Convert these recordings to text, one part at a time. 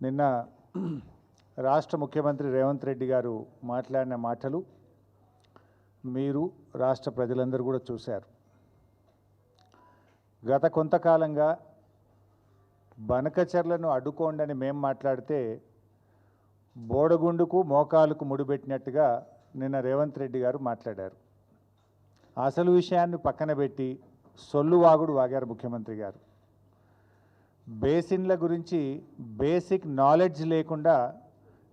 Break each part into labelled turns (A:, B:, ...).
A: నిన్న రాష్ట్ర ముఖ్యమంత్రి రేవంత్ రెడ్డి గారు మాట్లాడిన మాటలు మీరు రాష్ట్ర ప్రజలందరూ కూడా చూశారు. గత కొంతకాలంగా బనకచర్లను అడ్డుకోండని మేము మాట్లాడితే బోడగుండుకు మోకాలుకు ముడిపెట్టినట్టుగా నిన్న రేవంత్ రెడ్డి గారు మాట్లాడారు. అసలు విషయాన్ని పక్కన పెట్టి సొల్లువాగుడు వాగారు ముఖ్యమంత్రి గారు. బేసిన్ల గురించి బేసిక్ నాలెడ్జ్ లేకుండా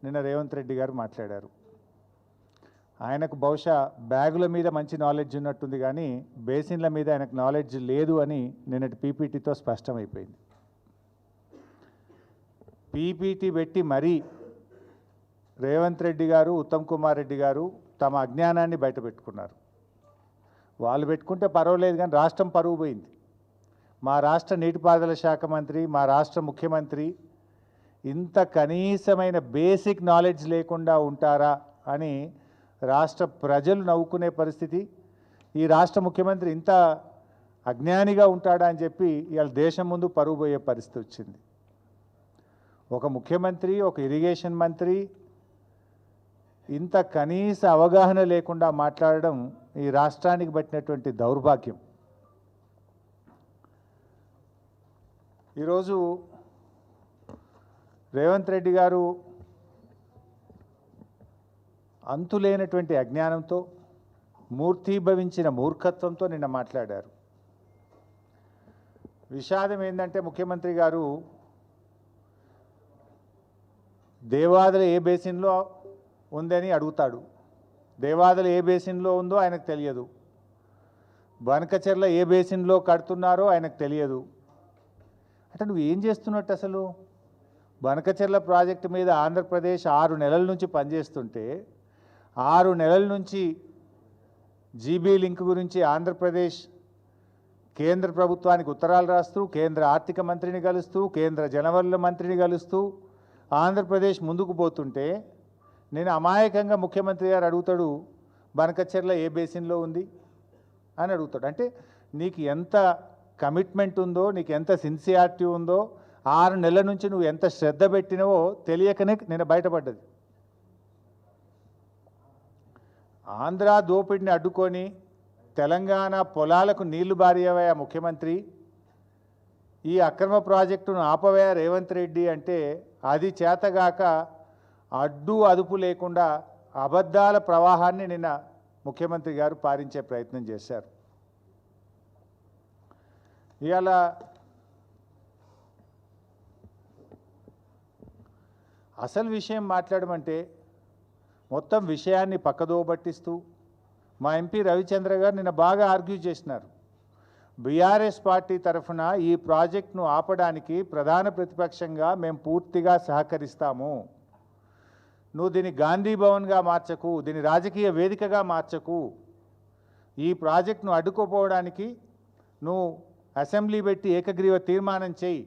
A: నిన్న రేవంత్ రెడ్డి గారు మాట్లాడారు. ఆయనకు బహుశా బ్యాగుల మీద మంచి నాలెడ్జ్ ఉన్నట్టుంది, కానీ బేసిన్ల మీద ఆయనకు నాలెడ్జ్ లేదు అని నిన్నటి పీపీటీతో స్పష్టమైపోయింది. పీపీటీ పెట్టి మరీ రేవంత్ రెడ్డి గారు, ఉత్తమ్ కుమార్ రెడ్డి గారు తమ అజ్ఞానాన్ని బయటపెట్టుకున్నారు. వాళ్ళు పెట్టుకుంటే పర్వాలేదు, కానీ రాష్ట్రం పరువు పోయింది. మా రాష్ట్ర నీటిపారుదల శాఖ మంత్రి, మా రాష్ట్ర ముఖ్యమంత్రి ఇంత కనీసమైన బేసిక్ నాలెడ్జ్ లేకుండా ఉంటారా అని రాష్ట్ర ప్రజలు నవ్వుకునే పరిస్థితి. ఈ రాష్ట్ర ముఖ్యమంత్రి ఇంత అజ్ఞానిగా ఉంటాడా అని చెప్పి ఇవాళ దేశం ముందు పరువు పోయే పరిస్థితి వచ్చింది. ఒక ముఖ్యమంత్రి, ఒక ఇరిగేషన్ మంత్రి ఇంత కనీస అవగాహన లేకుండా మాట్లాడడం ఈ రాష్ట్రానికి పట్టినటువంటి దౌర్భాగ్యం. ఈరోజు రేవంత్ రెడ్డి గారు అంతులేనటువంటి అజ్ఞానంతో, మూర్తీభవించిన మూర్ఖత్వంతో నిన్న మాట్లాడారు. విషాదం ఏంటంటే ముఖ్యమంత్రి గారు దేవాదుల ఏ బేసిన్లో ఉందని అడుగుతాడు. దేవాదుల ఏ బేసిన్లో ఉందో ఆయనకు తెలియదు. బనకచెర్ల ఏ బేసిన్లో కడుతున్నారో ఆయనకు తెలియదు. అంటే నువ్వు ఏం చేస్తున్నట్టు? అసలు బనకచెర్ల ప్రాజెక్టు మీద ఆంధ్రప్రదేశ్ 6 నెలల నుంచి పనిచేస్తుంటే 6 నెలల నుంచి జీబీ లింక్ గురించి ఆంధ్రప్రదేశ్ కేంద్ర ప్రభుత్వానికి ఉత్తరాలు రాస్తూ, కేంద్ర ఆర్థిక మంత్రిని కలుస్తూ, కేంద్ర జలవనరుల మంత్రిని కలుస్తూ ఆంధ్రప్రదేశ్ ముందుకు పోతుంటే నేను అమాయకంగా ముఖ్యమంత్రి గారు అడుగుతాడు, బనకచెర్ల ఏ బేసిన్లో ఉంది అని అడుగుతాడు. అంటే నీకు ఎంత కమిట్మెంట్ ఉందో, నీకు ఎంత సిన్సియారిటీ ఉందో, 6 నెలల నుంచి నువ్వు ఎంత శ్రద్ధ పెట్టినవో తెలియకనే నేను బయటపడ్డది. ఆంధ్ర దోపిడిని అడ్డుకొని తెలంగాణ పొలాలకు నీళ్లు బారియవయ్యా ముఖ్యమంత్రి, ఈ అక్రమ ప్రాజెక్టును ఆపవయ్యా రేవంత్ రెడ్డి అంటే అది చేతగాక అడ్డు అదుపు లేకుండా అబద్ధాల ప్రవాహాన్ని నిన్న ముఖ్యమంత్రి గారు పారించే ప్రయత్నం చేశారు. ఇవాళ అసలు విషయం మాట్లాడమంటే మొత్తం విషయాన్ని పక్కదోబట్టిస్తూ మా ఎంపీ రవిచంద్ర గారు నిన్న బాగా ఆర్గ్యూ చేసినారు. బీఆర్ఎస్ పార్టీ తరఫున ఈ ప్రాజెక్టును ఆపడానికి ప్రధాన ప్రతిపక్షంగా మేము పూర్తిగా సహకరిస్తాము. నువ్వు దీన్ని గాంధీ భవన్గా మార్చకు, దీన్ని రాజకీయ వేదికగా మార్చకు. ఈ ప్రాజెక్టును అడ్డుకోపోవడానికి నువ్వు అసెంబ్లీ పెట్టి ఏకగ్రీవ తీర్మానం చేయి,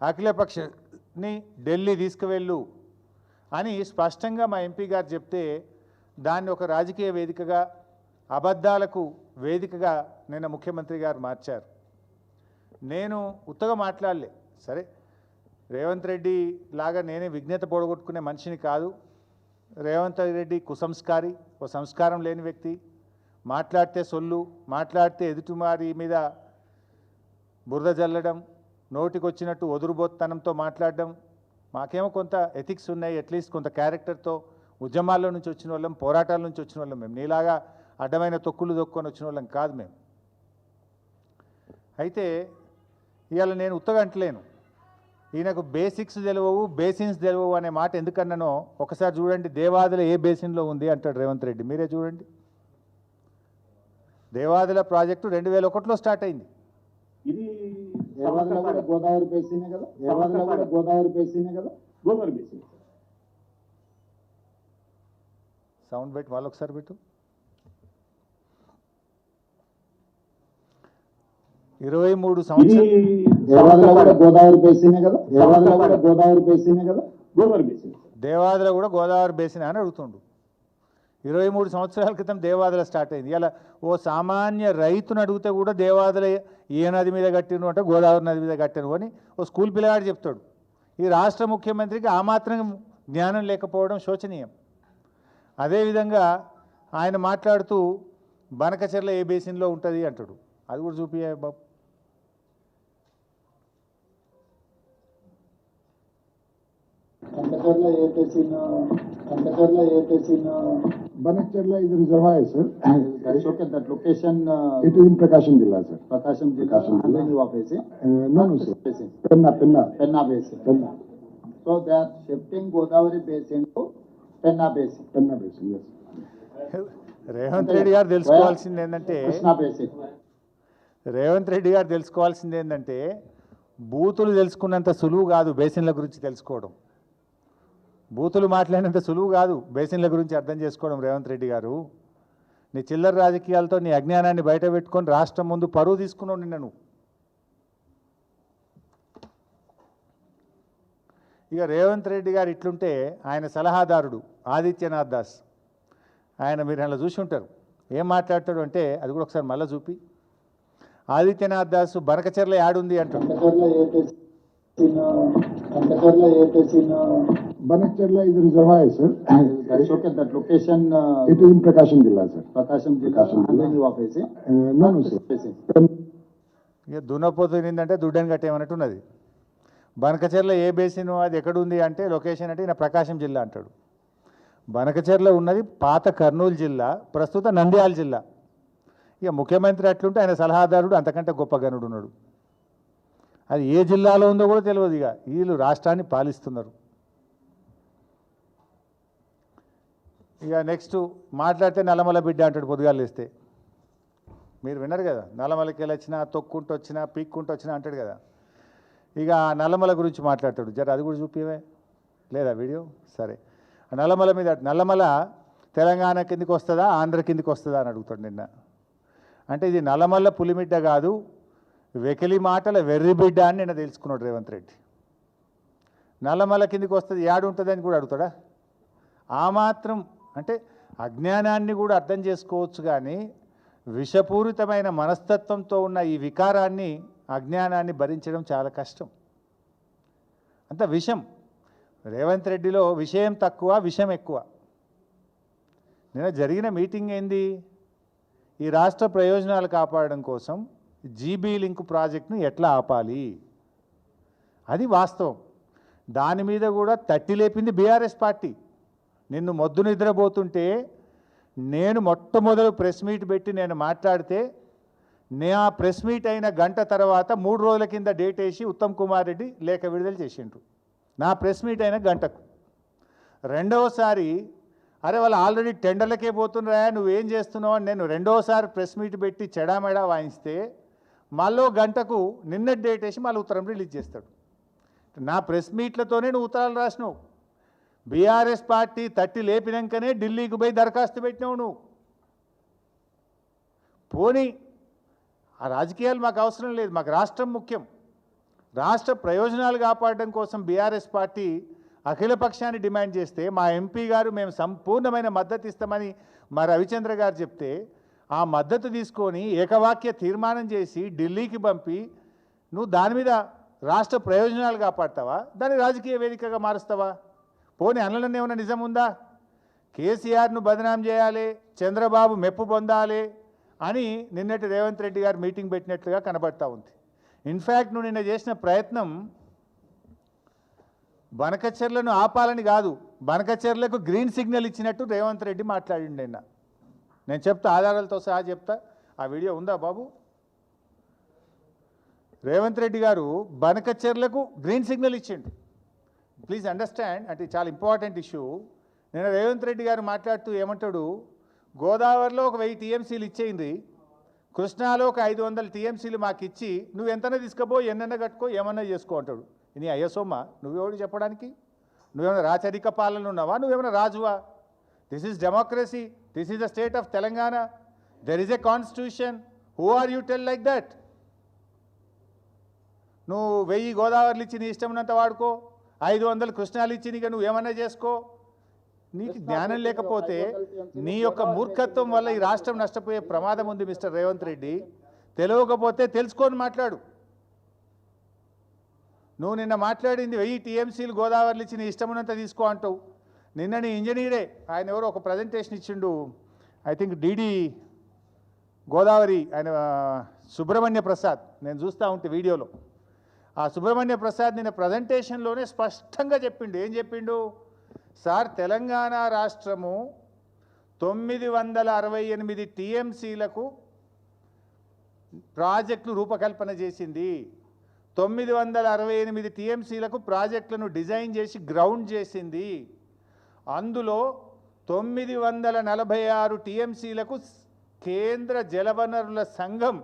A: అఖిలపక్షని ఢిల్లీ తీసుకువెళ్ళు అని స్పష్టంగా మా ఎంపీ గారు చెప్తే దాన్ని ఒక రాజకీయ వేదికగా, అబద్ధాలకు వేదికగా నిన్న ముఖ్యమంత్రి గారు మార్చారు. నేను ఉత్తగా మాట్లాడలే. సరే, రేవంత్ రెడ్డి లాగా నేనే విజ్ఞత పొడగొట్టుకునే మనిషిని కాదు. రేవంత్ రెడ్డి కుసంస్కారి, ఓ సంస్కారం లేని వ్యక్తి. మాట్లాడితే సొల్లు, మాట్లాడితే ఎదుటివారి మీద బురద జల్లడం, నోటికొచ్చినట్టు ఒదురుబోత్తనంతో మాట్లాడడం. మాకేమో కొంత ఎథిక్స్ ఉన్నాయి, అట్లీస్ట్ కొంత క్యారెక్టర్తో ఉద్యమాల్లో నుంచి వచ్చిన వాళ్ళం, పోరాటాల నుంచి వచ్చిన వాళ్ళం. మేము నీలాగా అడ్డమైన తొక్కులు దొక్కొని వచ్చిన వాళ్ళం కాదు మేము. అయితే ఇవాళ నేను ఉత్తగా అంటలేను, ఈయనకు బేసిక్స్ తెలియవు, బేసిన్స్ తెలియవు అనే మాట ఎందుకన్నానో ఒకసారి చూడండి. దేవాదుల ఏ బేసిన్లో ఉంది అంటాడు రేవంత్ రెడ్డి. మీరే చూడండి. దేవాదుల ప్రాజెక్టు 2001లో స్టార్ట్ అయింది.
B: ఇది దేవాదుల కూడా గోదావరి బేసినే కదా, దేవాదుల కూడా గోదావరి బేసినే కదా, గోదావరి బేసిన్.
A: సౌండ్ పెట్టి వాళ్ళు ఒకసారి పెట్టు. 23 సంవత్సరాలు
B: దేవాదుల కూడా గోదావరి బేసినే కదా, దేవాదుల కూడా గోదావరి బేసినే కదా, గోదావరి బేసిన్.
A: దేవాదుల కూడా గోదావరి బేసిన్ అని అడుగుతుండు. 23 సంవత్సరాల క్రితం దేవాదుల స్టార్ట్ అయింది. ఇలా ఓ సామాన్య రైతును అడిగితే కూడా దేవాదుల ఏ నది మీద కట్టిను అంటే గోదావరి నది మీద కట్టాను అని ఓ స్కూల్ పిల్లగాడు చెప్తాడు. ఈ రాష్ట్ర ముఖ్యమంత్రికి ఆ మాత్రం జ్ఞానం లేకపోవడం శోచనీయం. అదేవిధంగా ఆయన మాట్లాడుతూ బనకచెర్ల ఏ బేసిన్లో ఉంటుంది అంటాడు. అది కూడా చూపియే బాబు.
B: Kandakarla ATC Banachcherla is a reservoir, sir. That's okay. That location. It is in Prakasham Jilla, sir. Prakasham Jilla. And then you are facing? No, sir. Basin. Penna Basin. Penna. So they are shifting Godavari Basin to Penna Basin. Penna Basin, yes.
A: Revanth Reddy గారు తెలుసుకోవాల్సింది ఏంటంటే
B: Krishna Basin.
A: Revanth Reddy గారు తెలుసుకోవాల్సింది ఏంటంటే బూతులు తెలుసుకున్నంత సులువు కాదు బేసిన్ల గురించి తెలుసుకోవడం. బూతులు మాట్లాడినంత సులువు కాదు బేసిన్ల గురించి అర్థం చేసుకోవడం. రేవంత్ రెడ్డి గారు నీ చిల్లర రాజకీయాలతో నీ అజ్ఞానాన్ని బయట పెట్టుకొని రాష్ట్రం ముందు పరువు తీసుకున్నావు నిన్న నువ్వు. ఇక రేవంత్ రెడ్డి గారు ఇట్లుంటే ఆయన సలహాదారుడు ఆదిత్యనాథ్ దాస్, ఆయన మీరు అలా చూసి ఉంటారు. ఏం మాట్లాడతాడు అంటే అది కూడా ఒకసారి మళ్ళీ చూపి. ఆదిత్యనాథ్ దాస్ బనకచెర్ల యాడుంది అంటాడు.
B: Kandakarla ATC Banachcherla is a reservoir, sir. That's okay. That location. It is in Prakasham Jilla, sir. Prakasham Jilla. And then you are facing? No, sir. Facing.
A: ఇక దున్నపోతు ఏంటంటే దుడ్డని కట్టేమన్నట్టున్నది. బనకచెర్ల ఏ బేసిన్ అది ఎక్కడుంది అంటే లొకేషన్ అంటే ఈయన ప్రకాశం జిల్లా అంటాడు. బనకచెర్ల ఉన్నది పాత కర్నూలు జిల్లా, ప్రస్తుత నంద్యాల జిల్లా. ఇక ముఖ్యమంత్రి అట్లుంటే ఆయన సలహాదారుడు అంతకంటే గొప్ప గనుడు ఉన్నాడు. అది ఏ జిల్లాలో ఉందో కూడా తెలియదు. ఇక వీళ్ళు రాష్ట్రాన్ని పాలిస్తున్నారు. ఇక నెక్స్ట్ మాట్లాడితే నల్లమల బిడ్డ అంటాడు పొద్దుగాలు లేస్తే. మీరు విన్నారు కదా, నల్లమలకి వెళ్ళి వచ్చినా తొక్కుంటూ వచ్చినా పీక్కుంటూ వచ్చినా అంటాడు కదా. ఇక నల్లమల గురించి మాట్లాడతాడు. జర అది కూడా చూపివే లేదా వీడియో. సరే, నల్లమల మీద నల్లమల తెలంగాణ కిందికి వస్తుందా ఆంధ్ర కిందికి వస్తుందా అని అడుగుతాడు నిన్న. అంటే ఇది నల్లమల్ల పులిమిడ్డ కాదు, వెకిలి మాటల వెర్రి బిడ్డ అని నిన్న తెలుసుకున్నాడు రేవంత్ రెడ్డి. నల్లమల కిందికి వస్తుంది యాడు ఉంటుందని కూడా అడుగుతాడా? ఆ మాత్రం అంటే అజ్ఞానాన్ని కూడా అర్థం చేసుకోవచ్చు, కానీ విషపూరితమైన మనస్తత్వంతో ఉన్న ఈ వికారాన్ని అజ్ఞానాన్ని భరించడం చాలా కష్టం. అంత విషం. రేవంత్ రెడ్డిలో విషయం తక్కువ విషం ఎక్కువ. నిన్న జరిగిన మీటింగ్ ఏంది? ఈ రాష్ట్ర ప్రయోజనాలు కాపాడడం కోసం జీబీ లింక్ ప్రాజెక్టును ఎట్లా ఆపాలి, అది వాస్తవం. దాని మీద కూడా తట్టి లేపింది బీఆర్ఎస్ పార్టీ. నిన్ను మొద్దు నిద్రపోతుంటే నేను మొట్టమొదలు ప్రెస్ మీట్ పెట్టి నేను మాట్లాడితే ఆ ప్రెస్ మీట్ అయిన గంట తర్వాత 3 రోజుల కింద డేట్ వేసి ఉత్తమ్ కుమార్ రెడ్డి లేఖ విడుదల చేసిండ్రు. నా ప్రెస్ మీట్ అయిన గంటకు. రెండవసారి అరే వాళ్ళు ఆల్రెడీ టెండర్లకే పోతున్నారా నువ్వేం చేస్తున్నావు అని నేను రెండవసారి ప్రెస్ మీట్ పెట్టి చెడామెడా వాయిస్తే మళ్ళీ గంటకు నిన్న డేట్ వేసి మళ్ళీ ఉత్తరం రిలీజ్ చేస్తాడు. నా ప్రెస్ మీట్లతోనే నువ్వు ఉత్తరాలు రాసినావు. బీఆర్ఎస్ పార్టీ తట్టి లేపినాకనే ఢిల్లీకి పోయి దరఖాస్తు పెట్టినావు నువ్వు. పోనీ ఆ రాజకీయాలు మాకు అవసరం లేదు, మాకు రాష్ట్రం ముఖ్యం. రాష్ట్ర ప్రయోజనాలు కాపాడడం కోసం బీఆర్ఎస్ పార్టీ అఖిలపక్షాన్ని డిమాండ్ చేస్తే మా ఎంపీ గారు మేము సంపూర్ణమైన మద్దతు ఇస్తామని మా రవిచంద్ర గారు చెప్తే ఆ మద్దతు తీసుకొని ఏకవాక్య తీర్మానం చేసి ఢిల్లీకి పంపి నువ్వు దాని మీద రాష్ట్ర ప్రయోజనాలు కాపాడతావా, దాన్ని రాజకీయ వేదికగా మారుస్తావా? పోనీ అనలనే ఏమైనా నిజం ఉందా? కేసీఆర్ను బదనాం చేయాలి, చంద్రబాబు మెప్పు పొందాలి అని నిన్నటి రేవంత్ రెడ్డి గారు మీటింగ్ పెట్టినట్లుగా కనబడతా ఉంది. ఇన్ఫ్యాక్ట్ నువ్వు నిన్న చేసిన ప్రయత్నం బనకచెర్లను ఆపాలని కాదు, బనకచెర్లకు గ్రీన్ సిగ్నల్ ఇచ్చినట్టు రేవంత్ రెడ్డి మాట్లాడిండు నిన్న. నేను చెప్తా, ఆధారాలతో సహా చెప్తా. ఆ వీడియో ఉందా బాబు? రేవంత్ రెడ్డి గారు బనకచెర్లకు గ్రీన్ సిగ్నల్ ఇచ్చిండు. ప్లీజ్ అండర్స్టాండ్, అంటే చాలా ఇంపార్టెంట్ ఇష్యూ. నేను రేవంత్ రెడ్డి గారు మాట్లాడుతూ ఏమంటాడు, గోదావరిలో ఒక 1000 టీఎంసీలు ఇచ్చేయింది, కృష్ణాలో ఒక 500 టీఎంసీలు మాకు ఇచ్చి నువ్వు ఎంతైనా తీసుకుపో, ఎన్నైనా కట్టుకో, ఏమన్నా చేసుకో అంటాడు. నీ అయ్యసోమ్మ నువ్వెవడు చెప్పడానికి? నువ్వేమైనా రాచరిక పాలన ఉన్నావా? నువ్వేమైనా రాజువా? This is democracy, this is the state of Telangana, there is a constitution. Who are you tell like that? నువ్వు 1000 గోదావరిలు ఇచ్చి నీ ఇష్టం ఉన్నంత వాడుకో, 500 కృష్ణాలు ఇచ్చి నీకు నువ్వు ఏమన్నా చేసుకో. నీకు జ్ఞానం లేకపోతే నీ యొక్క మూర్ఖత్వం వల్ల ఈ రాష్ట్రం నష్టపోయే ప్రమాదం ఉంది మిస్టర్ రేవంత్ రెడ్డి. తెలియకపోతే తెలుసుకొని మాట్లాడు. నువ్వు నిన్న మాట్లాడింది 1000 టీఎంసీలు గోదావరిలో ఇచ్చి నీ ఇష్టమున్నంత తీసుకో అంటావు. నిన్న నీ ఇంజనీరే ఆయన ఎవరో ఒక ప్రజెంటేషన్ ఇచ్చిండు, ఐ థింక్ డిడి గోదావరి ఆయన సుబ్రహ్మణ్య ప్రసాద్, నేను చూస్తూ ఉంటే వీడియోలో. ఆ సుబ్రహ్మణ్య ప్రసాద్ నిన్న ప్రజెంటేషన్లోనే స్పష్టంగా చెప్పిండు. ఏం చెప్పిండు? సార్ తెలంగాణ రాష్ట్రము 968 టీఎంసీలకు ప్రాజెక్టులు రూపకల్పన చేసింది. 968 టీఎంసీలకు ప్రాజెక్టులను డిజైన్ చేసి గ్రౌండ్ చేసింది. అందులో 946 టీఎంసీలకు కేంద్ర జలవనరుల సంఘం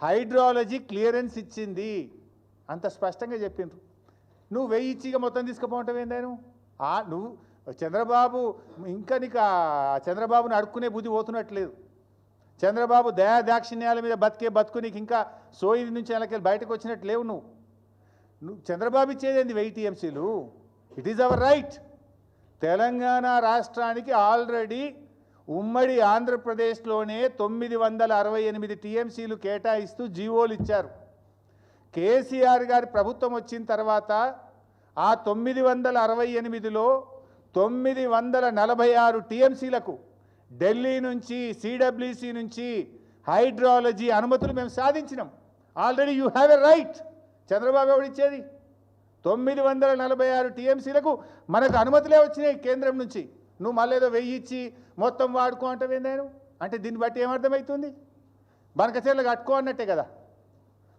A: హైడ్రాలజీ క్లియరెన్స్ ఇచ్చింది. అంత స్పష్టంగా చెప్పిండ్రు. నువ్వు 1000 ఇచ్చిగా మొత్తం తీసుకుపోవటం ఏందాను? నువ్వు చంద్రబాబు ఇంకా నీకు చంద్రబాబుని అడుక్కునే బుద్ధి పోతున్నట్లేదు. చంద్రబాబు దయా దాక్షిణ్యాల మీద బతుకు నీకు ఇంకా సోయి నుంచి నెలకెళ్ళి బయటకు వచ్చినట్టు లేవు. నువ్వు చంద్రబాబు ఇచ్చేదేంది 1000 టీఎంసీలు? It is our right. Telangana రాష్ట్రానికి ఆల్రెడీ ఉమ్మడి ఆంధ్రప్రదేశ్లోనే 968 టీఎంసీలు కేటాయిస్తూ జీవోలు ఇచ్చారు. కేసీఆర్ గారి ప్రభుత్వం వచ్చిన తర్వాత ఆ 968లో 946 టీఎంసీలకు ఢిల్లీ నుంచి సిడబ్ల్యూసి నుంచి హైడ్రాలజీ అనుమతులు మేము సాధించినాం. Already you have a right. Chandrababu ఎవడిచ్చేది? 946 టీఎంసీలకు మనకు అనుమతులే వచ్చినాయి కేంద్రం నుంచి. నువ్వు మళ్ళీ ఏదో 1000 ఇచ్చి మొత్తం వాడుకో అంటావు ఏందాను? అంటే దీన్ని బట్టి ఏమర్థమవుతుంది? బనకచెర్ల కట్టుకో అన్నట్టే కదా.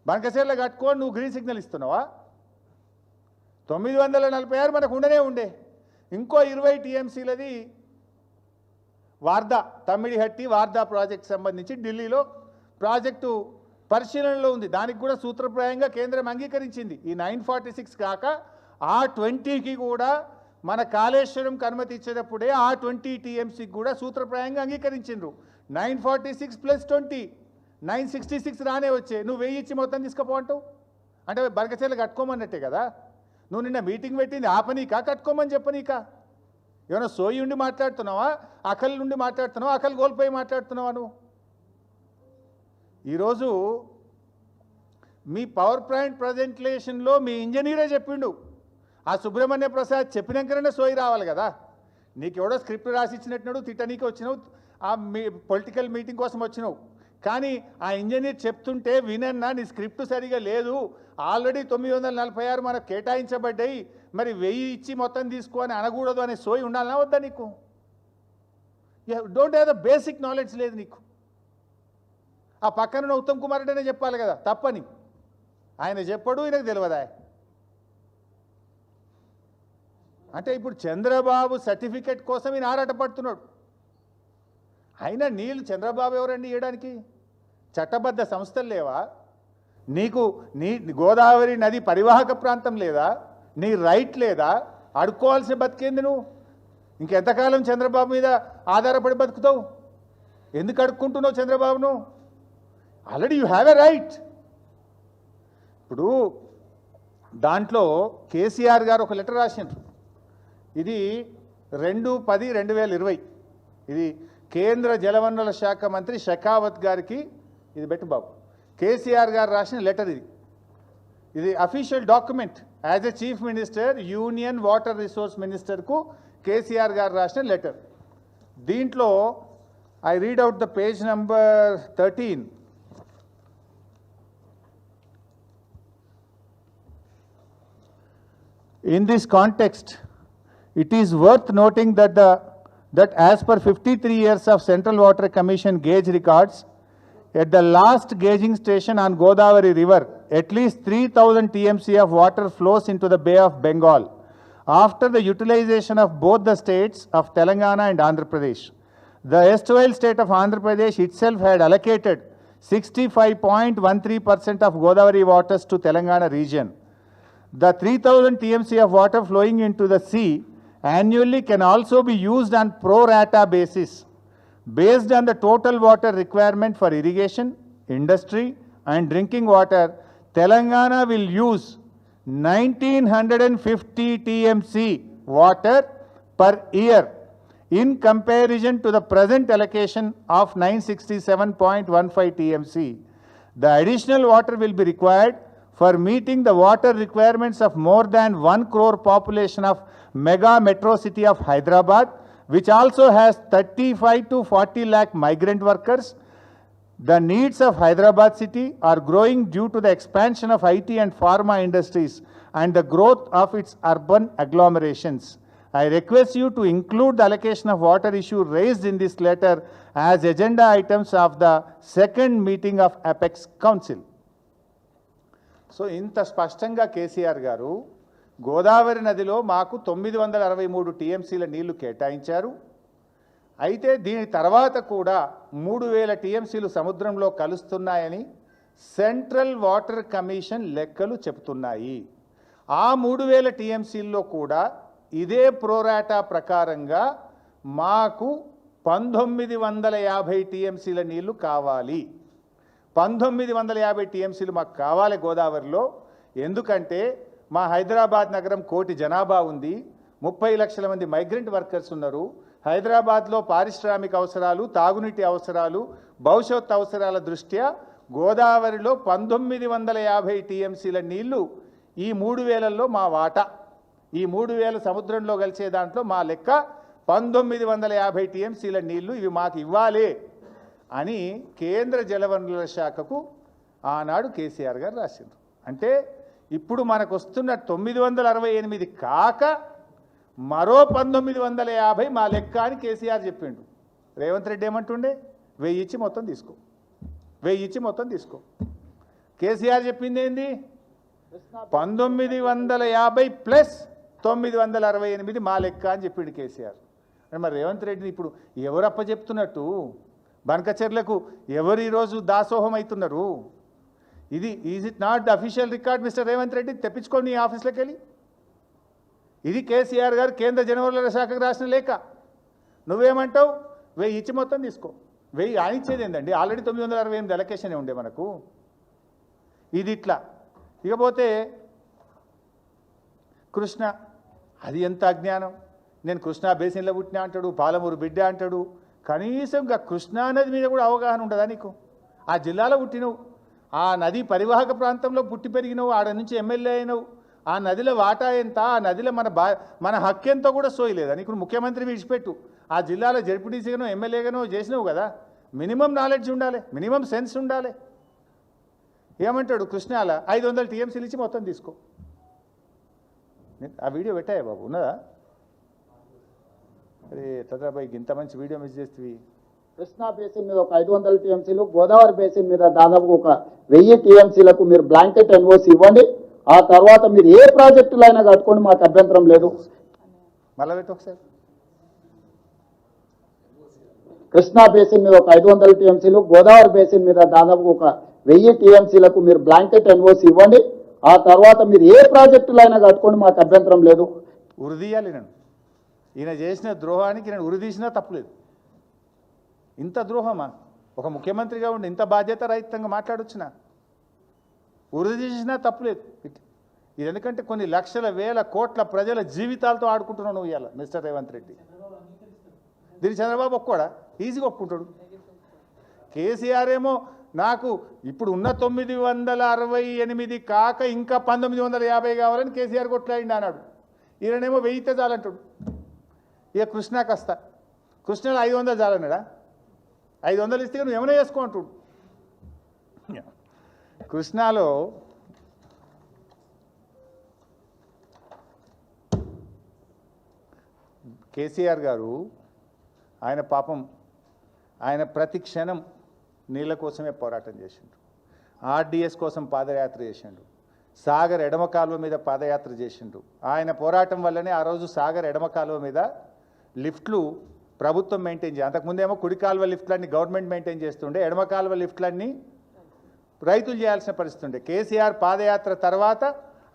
A: బనకచెర్ల కట్టుకో నువ్వు గ్రీన్ సిగ్నల్ ఇస్తున్నావా? 946 మనకు ఉండనే ఉండే. ఇంకో 20 టీఎంసీలది వార్దా, తమ్మిడిహట్టి వార్దా ప్రాజెక్ట్ సంబంధించి ఢిల్లీలో ప్రాజెక్టు పరిశీలనలో ఉంది. దానికి కూడా సూత్రప్రాయంగా కేంద్రం అంగీకరించింది. ఈ 946 కాక ఆ 20కి కూడా మన కాళేశ్వరంకి అనుమతి ఇచ్చేటప్పుడే ఆ 20 టీఎంసీకి కూడా సూత్రప్రాయంగా అంగీకరించిండ్రు. 946 + 20 966 రానే వచ్చే. నువ్వు 1000 ఇచ్చి మొత్తం తీసుకుపోంటావు అంటే బనకచెర్ల కట్టుకోమన్నట్టే కదా. నువ్వు నిన్న మీటింగ్ పెట్టింది ఆపనీకా కట్టుకోమని చెప్పనీకా? ఏమైనా సోయి ఉండి మాట్లాడుతున్నావా? అకల్ నుండి మాట్లాడుతున్నావా? అకల్ కోల్పోయి మాట్లాడుతున్నావా? నువ్వు ఈరోజు మీ పవర్ పాయింట్ ప్రజెంటేషన్లో మీ ఇంజనీరే చెప్పిండు. ఆ సుబ్రహ్మణ్య ప్రసాద్ చెప్పినాకనే సోయి రావాలి కదా. నీకు ఎవడో స్క్రిప్ట్ రాసి ఇచ్చినట్టున్నాడు, తిట్టనీకి వచ్చినావు, ఆ పొలిటికల్ మీటింగ్ కోసం వచ్చినావు. కానీ ఆ ఇంజనీర్ చెప్తుంటే వినన్నా నీ స్క్రిప్ట్ సరిగా లేదు, ఆల్రెడీ 946 మనకు కేటాయించబడ్డాయి, మరి 1000 ఇచ్చి మొత్తం తీసుకో అని అనకూడదు అనే సోయి ఉండాలన్నా వద్దా నీకు? Don't have the basic knowledge లేదు నీకు. ఆ పక్కన ఉత్తమ్ కుమార్ రెడ్డినే చెప్పాలి కదా తప్పని. ఆయన చెప్పడు, ఈయనకు తెలియదా? అంటే ఇప్పుడు చంద్రబాబు సర్టిఫికెట్ కోసం ఈయన ఆరాటపడుతున్నాడు. అయినా నీళ్ళు చంద్రబాబు ఎవరండి ఇవ్వడానికి? చట్టబద్ధ సంస్థలు లేవా నీకు? నీ గోదావరి నది పరివాహక ప్రాంతం లేదా? నీ రైట్ లేదా? అడుక్కోవాల్సిన బతికేంది నువ్వు? ఇంకెంతకాలం చంద్రబాబు మీద ఆధారపడి బతుకుతావు? ఎందుకు అడుక్కుంటున్నావు చంద్రబాబును? Already you have a right. ఇప్పుడు దాంట్లో కేసీఆర్ గారు ఒక లెటర్ రాసిండ్రు. ఇది 2/10/2020. ఇది కేంద్ర జలవనరుల శాఖ మంత్రి షెకావత్ గారికి ఇది పెట్టు బాబు. కేసీఆర్ గారు రాసిన లెటర్ ఇది. ఇది official document. As a chief minister union water resource మినిస్టర్కు కేసీఆర్ గారు రాసిన లెటర్. దీంట్లో I read out the page number 13. In this context, it is worth noting that as per 53 years of Central Water Commission gauge records, at the last gauging station on Godavari River, at least 3000 TMC of water flows into the Bay of Bengal. After the utilization of both the states of Telangana and Andhra Pradesh, the erstwhile state of Andhra Pradesh itself had allocated 65.13% of Godavari waters to Telangana region. The 3000 TMC of water flowing into the sea annually can also be used on pro rata basis. Based on the total water requirement for irrigation, industry and drinking water, Telangana will use 1950 TMC water per year in comparison to the present allocation of 967.15 TMC. The additional water will be required for meeting the water requirements of more than 1 crore population of mega metro city of Hyderabad, which also has 35 to 40 lakh migrant workers. The needs of Hyderabad city are growing due to the expansion of IT and pharma industries and the growth of its urban agglomerations. I request you to include the allocation of water issue raised in this letter as agenda items of the second meeting of Apex Council. So ఇంత స్పష్టంగా కేసీఆర్ గారు గోదావరి నదిలో మాకు 963 టీఎంసీల నీళ్లు కేటాయించారు. అయితే దీని తర్వాత కూడా 3000 టీఎంసీలు సముద్రంలో కలుస్తున్నాయని సెంట్రల్ వాటర్ కమిషన్ లెక్కలు చెబుతున్నాయి. ఆ 3000 టీఎంసీల్లో కూడా ఇదే ప్రోరాటా ప్రకారంగా మాకు 1950 టీఎంసీల నీళ్లు కావాలి. 1950 టీఎంసీలు మాకు కావాలి గోదావరిలో. ఎందుకంటే మా హైదరాబాద్ నగరం 1 కోటి జనాభా ఉంది, 30 లక్షల మంది మైగ్రెంట్ వర్కర్స్ ఉన్నారు. హైదరాబాద్లో పారిశ్రామిక అవసరాలు, తాగునీటి అవసరాలు, భవిష్యత్ అవసరాల దృష్ట్యా గోదావరిలో 1950 టీఎంసీల నీళ్లు ఈ 3000లో మా వాటా. ఈ 3000 సముద్రంలో కలిసే దాంట్లో మా లెక్క 1950 టీఎంసీల నీళ్లు ఇవి మాకు ఇవ్వాలి అని కేంద్ర జలవనరుల శాఖకు ఆనాడు కేసీఆర్ గారు రాసిండ్రు. అంటే ఇప్పుడు మనకు వస్తున్న 968 కాక మరో 1950 మా లెక్క అని కేసీఆర్ చెప్పిండు. రేవంత్ రెడ్డి ఏమంటుండే 1000 ఇచ్చి మొత్తం తీసుకో, 1000 ఇచ్చి మొత్తం తీసుకో. కేసీఆర్ చెప్పింది ఏంది 1950 ప్లస్ 968 మా లెక్క అని చెప్పిండు కేసీఆర్. మరి రేవంత్ రెడ్డిని ఇప్పుడు ఎవరప్ప చెప్తున్నట్టు? బనకచెర్లకు ఎవరు ఈరోజు దాసోహం అవుతున్నారు? ఇది is it not the official record mister Revanth Reddy? తెప్పించుకోండి నీ ఆఫీస్లోకి వెళ్ళి. ఇది కేసీఆర్ గారు కేంద్ర జలవనరుల శాఖకు రాసిన లేఖ. నువ్వేమంటావు 1000 ఇచ్చి మొత్తం తీసుకో. 1000 ఆనిచ్చేది ఏందండి? ఆల్రెడీ 968 అలొకేషనే ఉండే మనకు. ఇది ఇట్లా. ఇకపోతే కృష్ణ, అది ఎంత అజ్ఞానం. నేను కృష్ణా బేసిన్లో పుట్టినా అంటాడు, పాలమూరు బిడ్డ అంటాడు. కనీసం ఇంకా కృష్ణా నది మీద కూడా అవగాహన ఉండదా నీకు? ఆ జిల్లాలో పుట్టినవు, ఆ నది పరివాహక ప్రాంతంలో పుట్టి పెరిగినవు, ఆడ నుంచి ఎమ్మెల్యే అయినవు. ఆ నదిలో వాటా ఎంత, ఆ నదిలో మన హక్కు ఎంతో కూడా సోయలేదా నీకు? ముఖ్యమంత్రి విడిచిపెట్టు, ఆ జిల్లాలో జడ్పీటీసీగానో ఎమ్మెల్యేగానో చేసినావు కదా. మినిమం నాలెడ్జ్ ఉండాలి, మినిమం సెన్స్ ఉండాలి. ఏమంటాడు కృష్ణాల 500 టీఎంసీలు ఇచ్చి మొత్తం తీసుకో. ఆ వీడియో పెట్టాయా బాబు? ఉన్నదా? అరే తద్రాబాయి ఇంత మంచి వీడియో మిస్ చేస్తుంది.
B: కృష్ణా బేసిన్ మీద ఒక 500 టీఎంసీలు, గోదావరి బేసిన్ మీద దాదాపు ఒక 1000 టీఎంసీలకు మీరు బ్లాంకెట్ ఎన్ఓసి ఇవ్వండి. ఆ తర్వాత మీరు ఏ ప్రాజెక్టులు అయినా కట్టుకోండి, మాకు అభ్యంతరం లేదు.
A: మళ్ళీ పెట్టు ఒకసారి.
B: కృష్ణా బేసిన్ మీద ఒక 500 టీఎంసీలు, గోదావరి బేసిన్ మీద దాదాపు ఒక 1000 టీఎంసీలకు మీరు బ్లాంకెట్ ఎన్ఓసి ఇవ్వండి. ఆ తర్వాత మీరు ఏ ప్రాజెక్టులు అయినా కట్టుకోండి, మాకు అభ్యంతరం లేదు.
A: ఉరిదీయాలి నన్ను. ఈయన చేసిన ద్రోహానికి నేను ఉరిదీసినా తప్పులేదు. ఇంత ద్రోహమా? ఒక ముఖ్యమంత్రిగా ఉండి ఇంత బాధ్యత రహితంగా మాట్లాడొచ్చునా? ఉరిదీసినా తప్పులేదు. ఇది ఎందుకంటే కొన్ని లక్షల వేల కోట్ల ప్రజల జీవితాలతో ఆడుకుంటున్నావు నువ్వు ఇవాళ మిస్టర్ రేవంత్ రెడ్డి. దీన్ని చంద్రబాబు ఒప్పుకోడా? ఈజీగా ఒప్పుకుంటాడు. కేసీఆర్ ఏమో నాకు ఇప్పుడు ఉన్న 968 కాక ఇంకా 1950 కావాలని కేసీఆర్ కొట్లాడిండి అన్నాడు. ఈయనేమో 1000 చాలంటాడు. ఇక కృష్ణాకి వస్తా, కృష్ణలో 500 చాలన్నాడా? 500 ఇస్తే నువ్వు ఏమైనా చేసుకో అంటాడు. కృష్ణాలో కేసీఆర్ గారు ఆయన పాపం ఆయన ప్రతి క్షణం నీళ్ళ కోసమే పోరాటం చేసిండు. ఆర్డీఎస్ కోసం పాదయాత్ర చేసిండు. సాగర్ ఎడమ కాలువ మీద పాదయాత్ర చేసిండు. ఆయన పోరాటం వల్లనే ఆ రోజు సాగర్ ఎడమ కాలువ మీద లిఫ్ట్లు ప్రభుత్వం మెయింటైన్ చేయాలి. అంతకుముందేమో కుడి కాలువ లిఫ్ట్లన్నీ గవర్నమెంట్ మెయింటైన్ చేస్తుండే, ఎడమ కాలువ లిఫ్ట్లన్నీ రైతులు చేయాల్సిన పరిస్థితి ఉండే. కేసీఆర్ పాదయాత్ర తర్వాత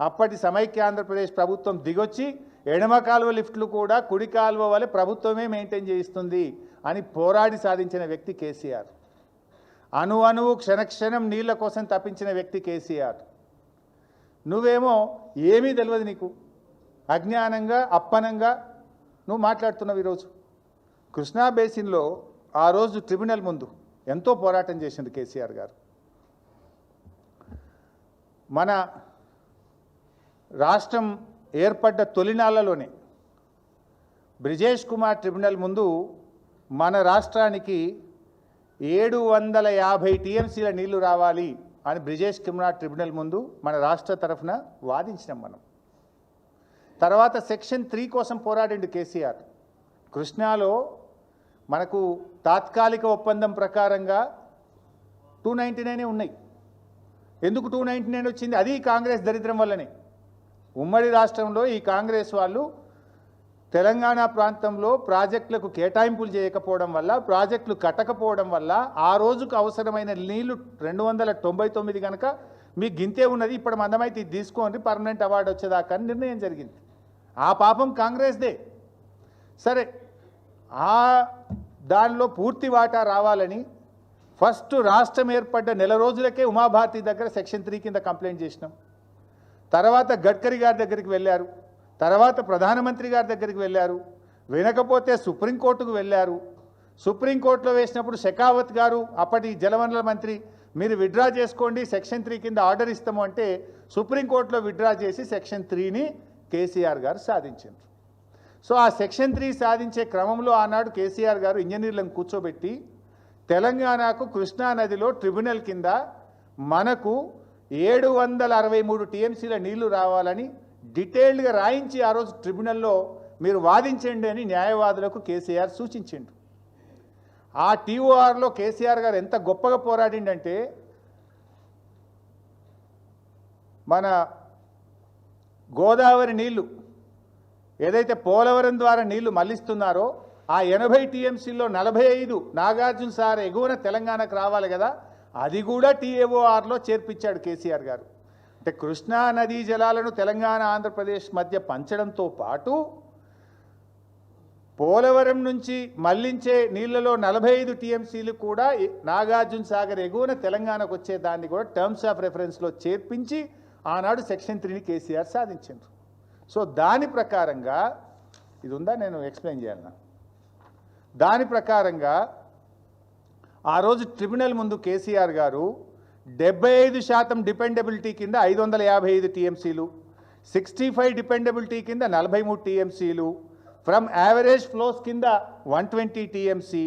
A: అప్పటి సమైక్య ఆంధ్రప్రదేశ్ ప్రభుత్వం దిగొచ్చి ఎడమ కాలువ లిఫ్ట్లు కూడా కుడి కాలువ వల్ల ప్రభుత్వమే మెయింటైన్ చేయిస్తుంది అని పోరాడి సాధించిన వ్యక్తి కేసీఆర్. అణువు క్షణక్షణం నీళ్ల కోసం తప్పించిన వ్యక్తి కేసీఆర్. నువ్వేమో ఏమీ తెలియదు, నీకు అజ్ఞానంగా అప్పనంగా నువ్వు మాట్లాడుతున్నావు. ఈరోజు కృష్ణా బేసిన్లో ఆ రోజు ట్రిబ్యునల్ ముందు ఎంతో పోరాటం చేసింది కేసీఆర్ గారు. మన రాష్ట్రం ఏర్పడ్డ తొలినాళ్లలోనే బ్రిజేష్ కుమార్ ట్రిబ్యునల్ ముందు మన రాష్ట్రానికి 750 టీఎంసీల నీళ్లు రావాలి అని బ్రిజేష్ కుమార్ ట్రిబ్యునల్ ముందు మన రాష్ట్ర తరఫున వాదించినాం మనం. తర్వాత సెక్షన్ 3 కోసం పోరాడిండు కేసీఆర్. కృష్ణాలో మనకు తాత్కాలిక ఒప్పందం ప్రకారంగా 299 ఉన్నాయి. ఎందుకు 299 వచ్చింది? అది కాంగ్రెస్ దరిద్రం వల్లనే. ఉమ్మడి రాష్ట్రంలో ఈ కాంగ్రెస్ వాళ్ళు తెలంగాణ ప్రాంతంలో ప్రాజెక్టులకు కేటాయింపులు చేయకపోవడం వల్ల, ప్రాజెక్టులు కట్టకపోవడం వల్ల ఆ రోజుకు అవసరమైన నీళ్లు 299 కనుక మీకు గింతే ఉన్నది, ఇప్పుడు మందమైతే ఇది తీసుకోండి పర్మనెంట్ అవార్డు వచ్చేదాకా అని నిర్ణయం జరిగింది. ఆ పాపం కాంగ్రెస్దే. సరే, ఆ దానిలో పూర్తి వాటా రావాలని ఫస్ట్ రాష్ట్రం ఏర్పడ్డ నెల రోజులకే ఉమాభారతి దగ్గర సెక్షన్ 3 కింద కంప్లైంట్ చేసినాం. తర్వాత గడ్కరీ గారి దగ్గరికి వెళ్ళారు, తర్వాత ప్రధానమంత్రి గారి దగ్గరికి వెళ్ళారు, వినకపోతే సుప్రీంకోర్టుకు వెళ్ళారు. సుప్రీంకోర్టులో వేసినప్పుడు షెకావత్ గారు అప్పటి జలవనరుల మంత్రి మీరు విత్డ్రా చేసుకోండి సెక్షన్ 3 కింద ఆర్డర్ ఇస్తాము అంటే సుప్రీంకోర్టులో విత్డ్రా చేసి సెక్షన్ 3ని కేసీఆర్ గారు సాధించారు. సో ఆ సెక్షన్ 3 సాధించే క్రమంలో ఆనాడు కేసీఆర్ గారు ఇంజనీర్లను కూర్చోబెట్టి తెలంగాణకు కృష్ణా నదిలో ట్రిబ్యునల్ కింద మనకు 763 టీఎంసీల నీళ్లు రావాలని డీటెయిల్డ్గా రాయించి ఆ రోజు ట్రిబ్యునల్లో మీరు వాదించండి అని న్యాయవాదులకు కేసీఆర్ సూచించిండు. ఆ టీఓఆర్లో కేసీఆర్ గారు ఎంత గొప్పగా పోరాడిండంటే మన గోదావరి నీళ్లు ఏదైతే పోలవరం ద్వారా నీళ్లు మళ్లిస్తున్నారో ఆ 80 టీఎంసీల్లో 45 నాగార్జున సార్ ఎగువన తెలంగాణకు రావాలి కదా, అది కూడా టీఏఓఆర్లో చేర్పించాడు కేసీఆర్ గారు. అంటే కృష్ణా నదీ జలాలను తెలంగాణ ఆంధ్రప్రదేశ్ మధ్య పంచడంతో పాటు పోలవరం నుంచి మళ్లించే నీళ్లలో 45 టీఎంసీలు కూడా నాగార్జున సాగర్ ఎగువన తెలంగాణకు వచ్చే దాన్ని కూడా టర్మ్స్ ఆఫ్ రెఫరెన్స్లో చేర్పించి ఆనాడు సెక్షన్ 3ని కేసీఆర్ సాధించారు. సో దాని ప్రకారంగా ఇది ఉందా, నేను ఎక్స్ప్లెయిన్ చేయాలన్నా. దాని ప్రకారంగా ఆ రోజు ట్రిబ్యునల్ ముందు కేసీఆర్ గారు 75% డిపెండబిలిటీ కింద 555 టీఎంసీలు, 65 డిపెండబిలిటీ కింద 43 టీఎంసీలు, ఫ్రమ్ యావరేజ్ ఫ్లోస్ కింద 120 TMC,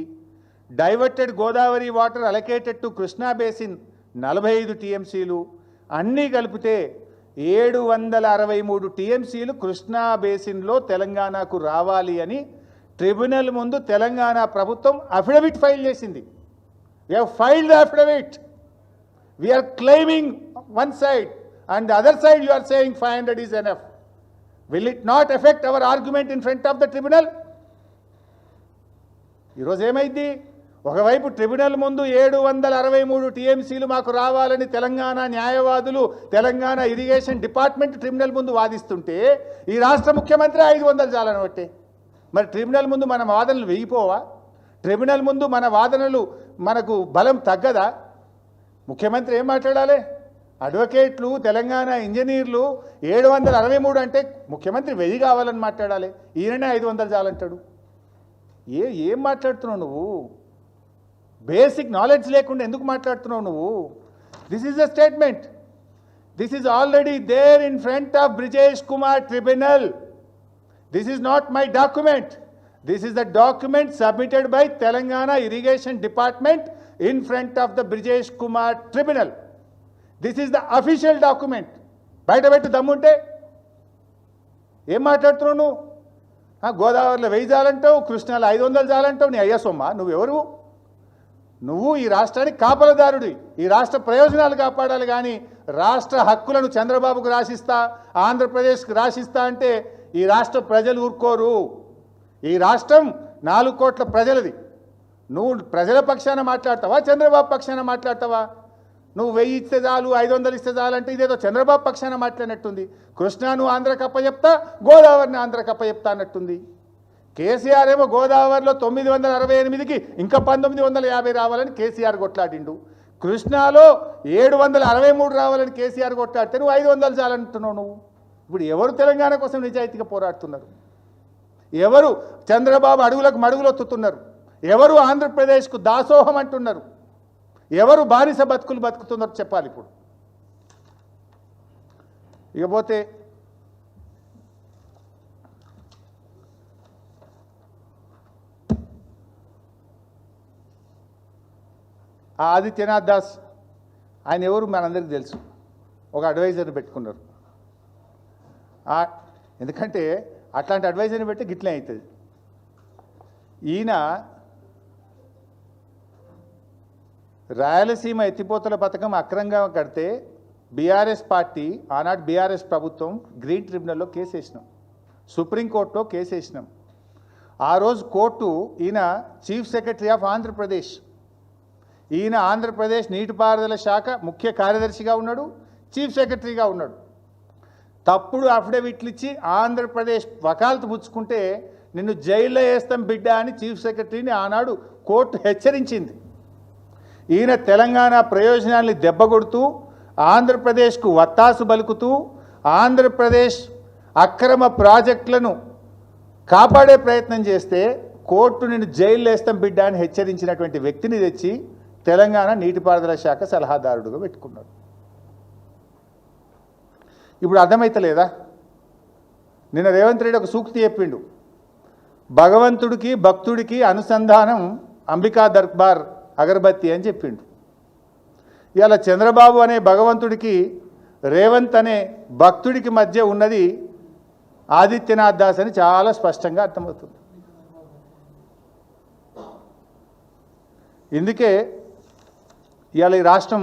A: diverted Godavari water allocated to Krishna basin 45 టీఎంసీలు, అన్నీ కలిపితే 763 టీఎంసీలు కృష్ణా బేసిన్లో తెలంగాణకు రావాలి అని ట్రిబ్యునల్ ముందు తెలంగాణ ప్రభుత్వం అఫిడవిట్ ఫైల్ చేసింది. We have filed the affidavit. We are claiming one side and the other side you are saying 500 is enough. Will it not affect our argument in front of the tribunal? ఈరోజు ఏమైంది? ఒకవైపు tribunal ముందు 763 టీఎంసీలు మాకు రావాలని తెలంగాణ న్యాయవాదులు Telangana irrigation department tribunal ముందు వాదిస్తుంటే ఈ రాష్ట్ర ముఖ్యమంత్రి 500 చాలని బట్టే. మరి ట్రిబ్యునల్ ముందు మన వాదనలు వెయ్యిపోవా? ట్రిబ్యునల్ ముందు మన వాదనలు మనకు బలం తగ్గదా? ముఖ్యమంత్రి ఏం మాట్లాడాలి? అడ్వకేట్లు తెలంగాణ ఇంజనీర్లు 763 అంటే ముఖ్యమంత్రి 1000 కావాలని మాట్లాడాలి, ఈయననే 500 చాలంటాడు. ఏం మాట్లాడుతున్నావు నువ్వు? బేసిక్ నాలెడ్జ్ లేకుండా ఎందుకు మాట్లాడుతున్నావు నువ్వు? This is a statement. This is already there in front of Brijesh Kumar tribunal. This is not my document. This is the document submitted by Telangana Irrigation Department in front of the Brijesh Kumar Tribunal. This is the official document. బయట పెట్టి దమ్ముంటే ఏం మాట్లాడుతున్నావు నువ్వు? గోదావరిలో 1000 చాలంటావు, కృష్ణాలో 500 చాలంటావు. నీ అయ్యా సొమ్మ నువ్వెవరు? నువ్వు ఈ రాష్ట్రానికి కాపలదారుడి. ఈ రాష్ట్ర ప్రయోజనాలు కాపాడాలి కానీ రాష్ట్ర హక్కులను చంద్రబాబుకు రాసిస్తా, ఆంధ్రప్రదేశ్కి రాసిస్తా అంటే ఈ రాష్ట్ర ప్రజలు ఊరుకోరు. ఈ రాష్ట్రం 4 కోట్ల ప్రజలది. నువ్వు ప్రజల పక్షాన మాట్లాడతావా, చంద్రబాబు పక్షాన మాట్లాడతావా? నువ్వు 1000 ఇస్తే చాలు, 500 ఇస్తే చాలు అంటే ఇదేదో చంద్రబాబు పక్షాన మాట్లాడినట్టుంది. కృష్ణాను ఆంధ్రకు అప్పచెప్తా, గోదావరిని ఆంధ్రకు అప్పచెప్తా అన్నట్టుంది. కేసీఆర్ ఏమో గోదావరిలో 968కి ఇంకా 1950 రావాలని కేసీఆర్ కొట్లాడిండు. కృష్ణాలో 763 రావాలని కేసీఆర్ కొట్లాడితే నువ్వు 500 చాలంటున్నావు. నువ్వు ఇప్పుడు ఎవరు తెలంగాణ కోసం నిజాయితీగా పోరాడుతున్నారు? ఎవరు చంద్రబాబు అడుగులకు మడుగులొత్తుతున్నారు? ఎవరు ఆంధ్రప్రదేశ్కు దాసోహం అంటున్నారు? ఎవరు బానిస బతుకులు బతుకుతున్నారో చెప్పాలి. ఇప్పుడు ఇకపోతే ఆ ఆదిత్యనాథ్ దాస్ ఆయన ఎవరు మనందరికీ తెలుసు. ఒక అడ్వైజర్ని పెట్టుకున్నారు. ఎందుకంటే అట్లాంటి అడ్వైజర్ని పెట్టి గిట్లే అవుతుంది. ఈయన రాయలసీమ ఎత్తిపోతల పథకం అక్రమంగా కడితే బీఆర్ఎస్ పార్టీ, ఆనాడు బీఆర్ఎస్ ప్రభుత్వం గ్రీన్ ట్రిబ్యునల్లో కేసు వేసినాం, సుప్రీంకోర్టులో కేసు వేసినాం. ఆ రోజు కోర్టు ఈయన చీఫ్ సెక్రటరీ ఆఫ్ ఆంధ్రప్రదేశ్, ఈయన ఆంధ్రప్రదేశ్ నీటిపారుదల శాఖ ముఖ్య కార్యదర్శిగా ఉన్నాడు, చీఫ్ సెక్రటరీగా ఉన్నాడు. తప్పుడు అఫిడవిట్లు ఇచ్చి ఆంధ్రప్రదేశ్ వకాలతు పుచ్చుకుంటే నిన్ను జైల్లో వేస్తాం బిడ్డ అని చీఫ్ సెక్రటరీని ఆనాడు కోర్టు హెచ్చరించింది. ఈయన తెలంగాణ ప్రయోజనాల్ని దెబ్బకొడుతూ ఆంధ్రప్రదేశ్కు వత్తాసు పలుకుతూ ఆంధ్రప్రదేశ్ అక్రమ ప్రాజెక్టులను కాపాడే ప్రయత్నం చేస్తే కోర్టు నిన్ను జైల్లో వేస్తాం బిడ్డ అని హెచ్చరించినటువంటి వ్యక్తిని తెచ్చి తెలంగాణ నీటిపారుదల శాఖ సలహాదారుడుగా పెట్టుకున్నాడు. ఇప్పుడు అర్థమైతలేదా? నిన్న రేవంత్ రెడ్డి ఒక సూక్తి చెప్పిండు, భగవంతుడికి భక్తుడికి అనుసంధానం అంబికా దర్బార్ అగరబత్తి అని చెప్పిండు. ఇవాళ చంద్రబాబు అనే భగవంతుడికి రేవంత్ అనే భక్తుడికి మధ్య ఉన్నది ఆదిత్యనాథ్ దాస్ అని చాలా స్పష్టంగా అర్థమవుతుంది. ఇందుకే ఇవాళ ఈ రాష్ట్రం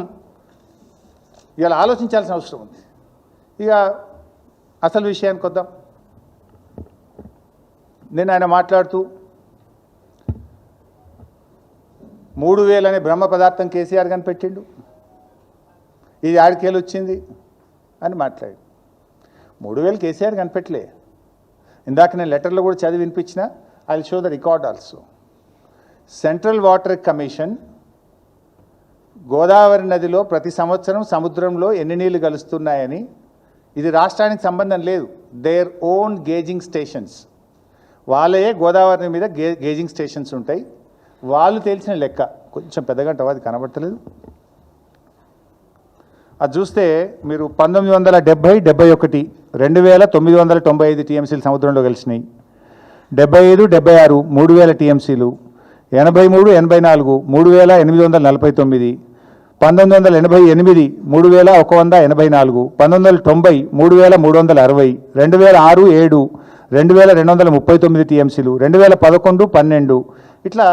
A: ఇవాళ ఆలోచించాల్సిన అవసరం ఉంది. ఇక అసలు విషయానికి వద్దాం. నేను ఆయన మాట్లాడుతూ 3000 అనే బ్రహ్మ పదార్థం కేసీఆర్ కనిపెట్టిండు, ఇది ఆడికేలు వచ్చింది అని మాట్లాడు. 3000 కేసీఆర్ కనిపెట్టలే. ఇందాక నేను లెటర్లో కూడా చదివి వినిపించిన, I will show the record also. Central water commission Godavari నదిలో ప్రతి సంవత్సరం సముద్రంలో ఎన్ని నీళ్లు కలుస్తున్నాయని, ఇది రాష్ట్రానికి సంబంధం లేదు, దేర్ ఓన్ గేజింగ్ స్టేషన్స్, వాళ్ళే గోదావరి మీద గేజింగ్ స్టేషన్స్ ఉంటాయి, వాళ్ళు తేల్చిన లెక్క. కొంచెం పెద్దగా అది కనబడతలేదు, అది చూస్తే మీరు 1970, 71, 2995 టీఎంసీలు సముద్రంలో కలిసినాయి, 75, 76 3000 టీఎంసీలు, 83, 84 3849, 1988 3184, 1990 3360, 2006, 7 2239 టీఎంసీలు, 2011, 12 ఇట్లా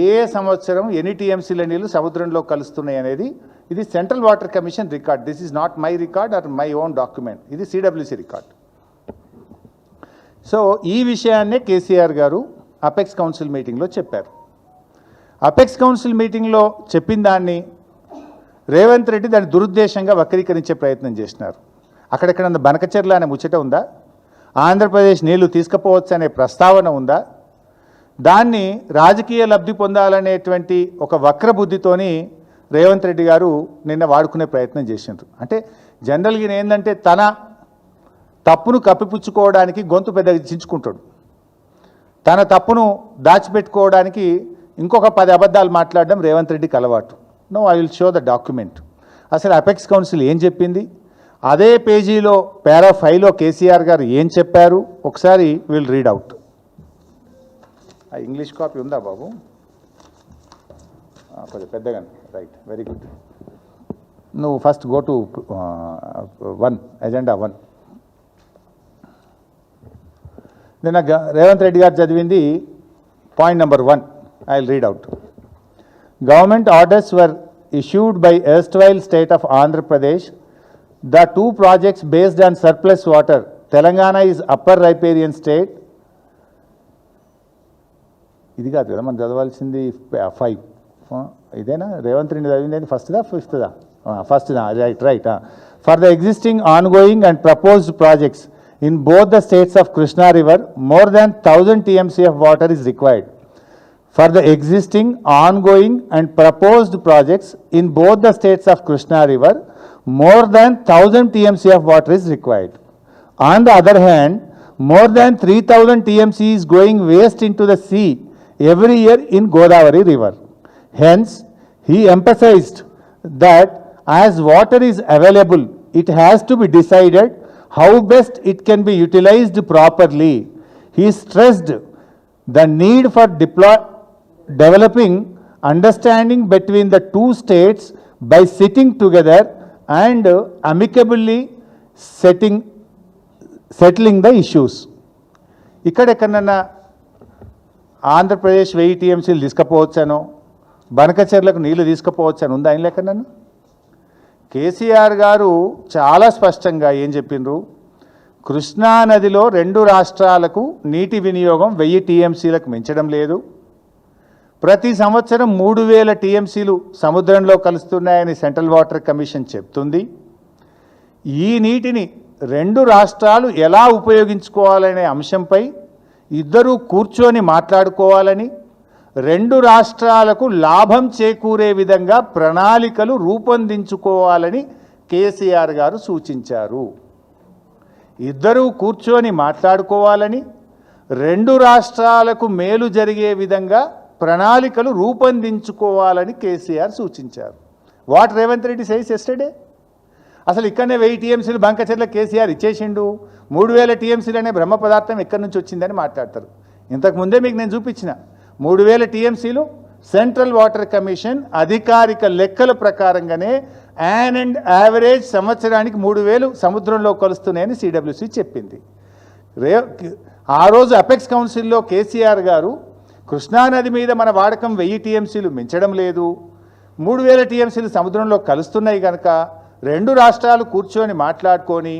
A: ఏ సంవత్సరం ఎన్ని టీఎంసీల నీళ్ళు సముద్రంలో కలుస్తున్నాయి అనేది ఇది central water commission record. This is not my record or my own document, ఇది సిడబ్ల్యూసి రికార్డ్. సో ఈ విషయాన్నే కేసీఆర్ గారు అపెక్స్ కౌన్సిల్ మీటింగ్లో చెప్పారు. అపెక్స్ కౌన్సిల్ మీటింగ్లో చెప్పిన దాన్ని రేవంత్ రెడ్డి దాన్ని దురుద్దేశంగా వక్రీకరించే ప్రయత్నం చేసినారు. అక్కడెక్కడ బనకచెర్ల అనే ముచ్చట ఉందా? ఆంధ్రప్రదేశ్ నీళ్లు తీసుకుపోవచ్చు అనే ప్రస్తావన ఉందా? దాన్ని రాజకీయ లబ్ధి పొందాలనేటువంటి ఒక వక్ర బుద్ధితోని రేవంత్ రెడ్డి గారు నిన్న వాడుకునే ప్రయత్నం చేసిండ్రు. అంటే జనరల్గా ఏంటంటే తన తప్పును కప్పిపుచ్చుకోవడానికి గొంతు పెద్దగా చించుకుంటాడు, తన తప్పును దాచిపెట్టుకోవడానికి ఇంకొక 10 అబద్ధాలు మాట్లాడడం రేవంత్ రెడ్డికి అలవాటు. No, I will show the document. అసలు అపెక్స్ కౌన్సిల్ ఏం చెప్పింది, అదే పేజీలో పారా 5లో కేసీఆర్ గారు ఏం చెప్పారు ఒకసారి విల్ రీడ్ అవుట్. ఆ ఇంగ్లీష్ కాపీ ఉందా బాబు? కొంచెం పెద్దగా, రైట్, వెరీ గుడ్. నువ్వు ఫస్ట్ గో టు 1, ఎజెండా 1. నిన్న రేవంత్ రెడ్డి గారు చదివింది point number 1. I will read out. Government orders were issued by erstwhile state of Andhra Pradesh. The 2 projects based on surplus water. Telangana is upper riparian state. ఇది కాదు కదా మనం చదవాల్సింది 5. ఇదేనా రేవంత్ రెడ్డి చదివింది? ఫస్ట్దా ఫిఫ్త్దా? ఫస్ట్దా, right. For the existing ongoing and proposed projects in both the states of Krishna River, more than 1000 TMC of water is required. For the existing, ongoing and proposed projects in both the states of Krishna River, more than 1000 TMC of water is required. On the other hand, more than 3000 TMC is going waste into the sea every year in Godavari River. Hence, he emphasized that as water is available, it has to be decided how best it can be utilized properly. He stressed the need for developing understanding between the two states by sitting together and amicably settling the issues. ఇక్కడెక్కడన్నా ఆంధ్రప్రదేశ్ 1000 టీఎంసీలు తీసుకపోవచ్చానో బనకచెర్లకు నీళ్లు తీసుకుపోవచ్చని ఉందా ఆయన లెక్కనన్ను? కేసీఆర్ గారు చాలా స్పష్టంగా ఏం చెప్పిండ్రు, కృష్ణా నదిలో 2 రాష్ట్రాలకు నీటి వినియోగం 1000 టీఎంసీలకు మించడం లేదు, ప్రతి సంవత్సరం 3000 టీఎంసీలు సముద్రంలో కలుస్తున్నాయని సెంట్రల్ వాటర్ కమిషన్ చెప్తుంది. ఈ నీటిని 2 రాష్ట్రాలు ఎలా ఉపయోగించుకోవాలనే అంశంపై ఇద్దరూ కూర్చొని మాట్లాడుకోవాలని, 2 రాష్ట్రాలకు లాభం చేకూరే విధంగా ప్రణాళికలు రూపొందించుకోవాలని కేసీఆర్ గారు సూచించారు. ఇద్దరూ కూర్చొని మాట్లాడుకోవాలని, 2 రాష్ట్రాలకు మేలు జరిగే విధంగా ప్రణాళికలు రూపొందించుకోవాలని కేసీఆర్ సూచించారు. What Revanth Reddy says yesterday? అసలు ఇక్కడనే 1000 టీఎంసీలు బంకచెర్ల కేసీఆర్ ఇచ్చేసిండు, 3000 టీఎంసీలు అనే బ్రహ్మ పదార్థం ఎక్కడి నుంచి వచ్చిందని మాట్లాడతారు. ఇంతకుముందే మీకు నేను చూపించిన 3000 టీఎంసీలు సెంట్రల్ వాటర్ కమిషన్ అధికారిక లెక్కల ప్రకారంగానే అండ్ యావరేజ్ సంవత్సరానికి 3000 సముద్రంలో కలుస్తున్నాయని సిడబ్ల్యూసి చెప్పింది. ఆ రోజు అపెక్స్ కౌన్సిల్లో కేసీఆర్ గారు కృష్ణానది మీద మన వాడకం 1000 టీఎంసీలు మించడం లేదు, 3000 టీఎంసీలు సముద్రంలో కలుస్తున్నాయి కనుక 2 రాష్ట్రాలు కూర్చొని మాట్లాడుకొని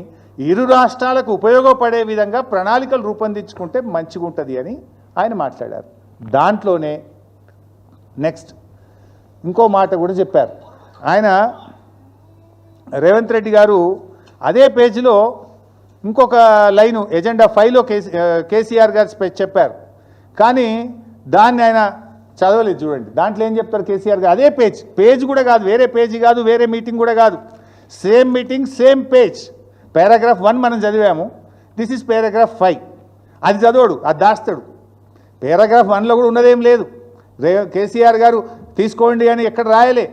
A: ఇరు రాష్ట్రాలకు ఉపయోగపడే విధంగా ప్రణాళికలు రూపొందించుకుంటే మంచిగా ఉంటుంది అని ఆయన మాట్లాడారు. దాంట్లోనే నెక్స్ట్ ఇంకో మాట కూడా చెప్పారు ఆయన. రేవంత్ రెడ్డి గారు అదే పేజీలో ఇంకొక లైను ఎజెండా 5లో కేసీఆర్ గారు చెప్పారు, కానీ దాన్ని ఆయన చదవలేదు. చూడండి దాంట్లో ఏం చెప్తారు కేసీఆర్ గారు, అదే పేజ్ కూడా కాదు, వేరే పేజీ కాదు, వేరే మీటింగ్ కూడా కాదు, same meeting same page. Paragraph 1 మనం చదివాము, దిస్ ఈజ్ పారాగ్రాఫ్ 5. అది చదవడు, అది దాస్తాడు. పారాగ్రాఫ్ 1లో కూడా ఉన్నదేం లేదు. కేసీఆర్ గారు తీసుకోండి అని ఎక్కడ రాయలే.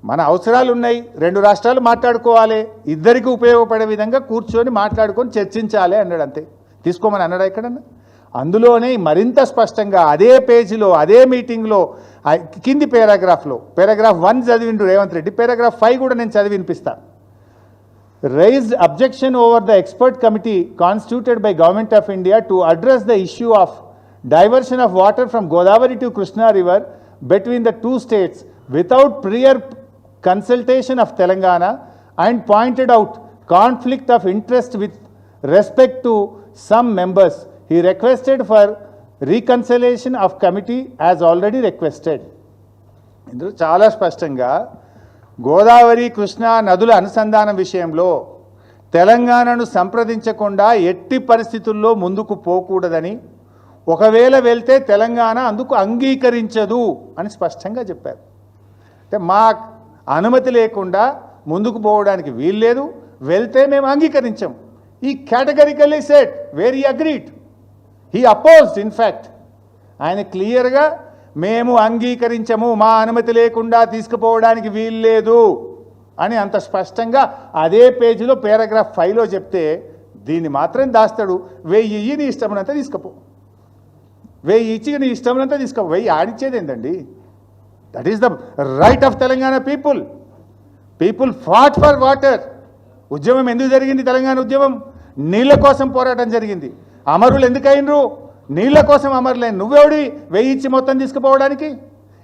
A: మన అవసరాలు ఉన్నాయి, 2 రాష్ట్రాలు మాట్లాడుకోవాలి, ఇద్దరికి ఉపయోగపడే విధంగా కూర్చొని మాట్లాడుకొని చర్చించాలి అన్నాడు. అంతే, తీసుకోమని అన్నాడా ఎక్కడన్నా? అందులోనే మరింత స్పష్టంగా అదే పేజీలో అదే మీటింగ్లో కింది పారాగ్రాఫ్లో పారాగ్రాఫ్ 1 చదివిండు రేవంత్ రెడ్డి, పారాగ్రాఫ్ 5 కూడా నేను చదివి వినిపిస్తాను. Raised objection over the expert committee constituted by Government of India to address the issue of diversion of water from Godavari to Krishna River between the 2 states without prior consultation of Telangana, and pointed out conflict of interest with respect to some members. He requested for reconciliation of committee as already requested. ఇందులో చాలా స్పష్టంగా గోదావరి కృష్ణా నదుల అనుసంధానం విషయంలో తెలంగాణను సంప్రదించకుండా ఎట్టి పరిస్థితుల్లో ముందుకు పోకూడదని, ఒకవేళ వెళ్తే తెలంగాణ అందుకు అంగీకరించదు అని స్పష్టంగా చెప్పారు. అంటే మా అనుమతి లేకుండా ముందుకు పోవడానికి వీల్లేదు, వెళ్తే మేము అంగీకరించాం. ఈ categorically said where he agreed, he opposed. In fact ఆయన క్లియర్గా మేము అంగీకరించము, మా అనుమతి లేకుండా తీసుకుపోవడానికి వీల్లేదు అని అంత స్పష్టంగా అదే పేజీలో పారాగ్రాఫ్ 5లో చెప్తే, దీన్ని మాత్రం దాస్తాడు. 1000 నీ ఇష్టమైనంత తీసుకపో, 1000 ఇచ్చి నీ ఇష్టమైనంత తీసుకో, 1000 ఆడిచ్చేది ఏంటండి? That is the right of Telangana people. People fought for water. ఉద్యమం ఎందుకు జరిగింది? తెలంగాణ ఉద్యమం నీళ్ళ కోసం పోరాటం జరిగింది. అమరులు ఎందుకు అయినరు? నీళ్ళ కోసం అమరులైన. నువ్వెవడి 1000 ఇచ్చి మొత్తం తీసుకుపోవడానికి?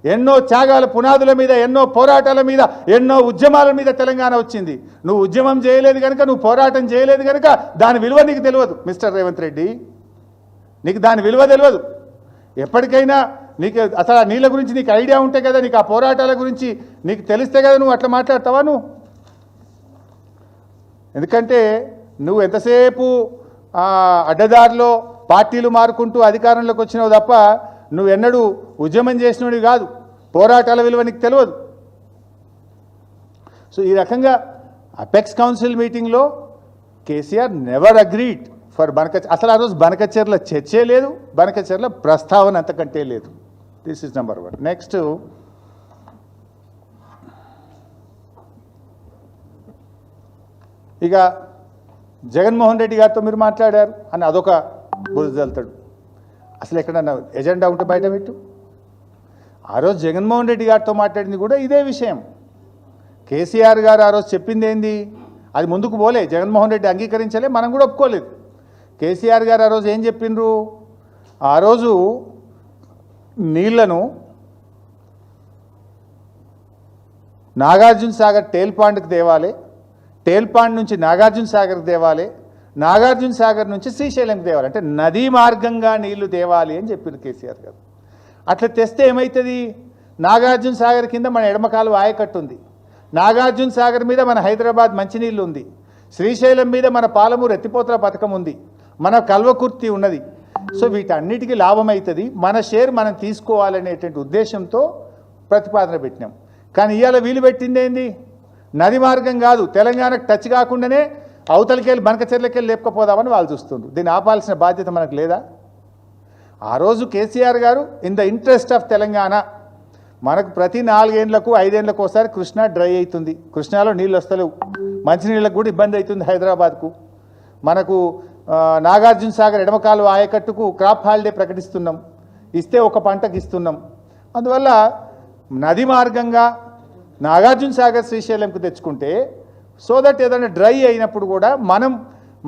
A: ఎన్నో త్యాగాల పునాదుల మీద, ఎన్నో పోరాటాల మీద, ఎన్నో ఉద్యమాల మీద తెలంగాణ వచ్చింది. నువ్వు ఉద్యమం చేయలేదు కనుక, నువ్వు పోరాటం చేయలేదు కనుక దాని విలువ నీకు తెలియదు మిస్టర్ రేవంత్ రెడ్డి. నీకు దాని విలువ తెలియదు. ఎప్పటికైనా నీకు అసలు ఆ నీళ్ళ గురించి నీకు ఐడియా ఉంటే కదా, నీకు ఆ పోరాటాల గురించి నీకు తెలిస్తే కదా నువ్వు అట్లా మాట్లాడతావా నువ్వు? ఎందుకంటే నువ్వు ఎంతసేపు అడ్డదారిలో పార్టీలు మారుకుంటూ అధికారంలోకి వచ్చినావు తప్ప నువ్వు ఎన్నడూ ఉద్యమం చేసినవి కాదు. పోరాటాల విలువ నీకు తెలియదు. సో ఈ రకంగా అపెక్స్ కౌన్సిల్ మీటింగ్లో కేసీఆర్ నెవర్ అగ్రీడ్ ఫర్ అసలు ఆ రోజు బనకచెర్ల చర్చే లేదు, బనకచెర్ల ప్రస్తావన అంతకంటే లేదు. This is number 1. నెక్స్ట్ ఇక జగన్మోహన్ రెడ్డి గారితో మీరు మాట్లాడారు అని అదొక బురదలుతాడు. అసలు ఎక్కడన్నా ఎజెండా ఉంటే బయట పెట్టు. ఆ రోజు జగన్మోహన్ రెడ్డి గారితో మాట్లాడింది కూడా ఇదే విషయం. కేసీఆర్ గారు ఆ రోజు చెప్పింది ఏంది, అది ముందుకు పోలే, జగన్మోహన్ రెడ్డి అంగీకరించలే, మనం కూడా ఒప్పుకోలేదు. కేసీఆర్ గారు ఆ రోజు ఏం చెప్పిండ్రు, ఆ రోజు నీళ్లను నాగార్జున సాగర్ టేల్ పాండ్కి తేవాలి, టేల్ పాండ్ నుంచి నాగార్జున సాగర్కి తేవాలి, నాగార్జున సాగర్ నుంచి శ్రీశైలంకి తేవాలి, అంటే నదీ మార్గంగా నీళ్లు తేవాలి అని చెప్పింది కేసీఆర్ గారు. అట్లా తెస్తే ఏమవుతుంది, నాగార్జున సాగర్ కింద మన ఎడమకాలు ఆయకట్టు ఉంది, నాగార్జున సాగర్ మీద మన హైదరాబాద్ మంచినీళ్ళు ఉంది, శ్రీశైలం మీద మన పాలమూరు ఎత్తిపోతల పథకం ఉంది, మన కల్వకుర్తి ఉన్నది. సో వీటన్నిటికీ లాభం అవుతుంది, మన షేర్ మనం తీసుకోవాలనేటువంటి ఉద్దేశంతో ప్రతిపాదన పెట్టినాం. కానీ ఇవాళ వీలు పెట్టింది ఏంది, నది మార్గం కాదు, తెలంగాణకు టచ్ కాకుండానే అవతలికెళ్ళి బనకచెర్లకెళ్ళి లేపకపోదామని వాళ్ళు చూస్తుండ్రు. దీన్ని ఆపాల్సిన బాధ్యత మనకు లేదా? ఆ రోజు కేసీఆర్ గారు in the interest of Telangana, మనకు ప్రతి 4 ఏళ్లకు 5 ఏళ్లకు ఒకసారి కృష్ణా డ్రై అవుతుంది, కృష్ణాలో నీళ్ళు వస్తలేవు, మంచినీళ్ళకు కూడా ఇబ్బంది అవుతుంది హైదరాబాద్కు. మనకు నాగార్జున సాగర్ ఎడమకాలు ఆయకట్టుకు క్రాప్ హాలిడే ప్రకటిస్తున్నాం, ఇస్తే ఒక పంటకు ఇస్తున్నాం. అందువల్ల నది మార్గంగా నాగార్జున సాగర్ శ్రీశైలంకు తెచ్చుకుంటే సో దట్ ఏదైనా డ్రై అయినప్పుడు కూడా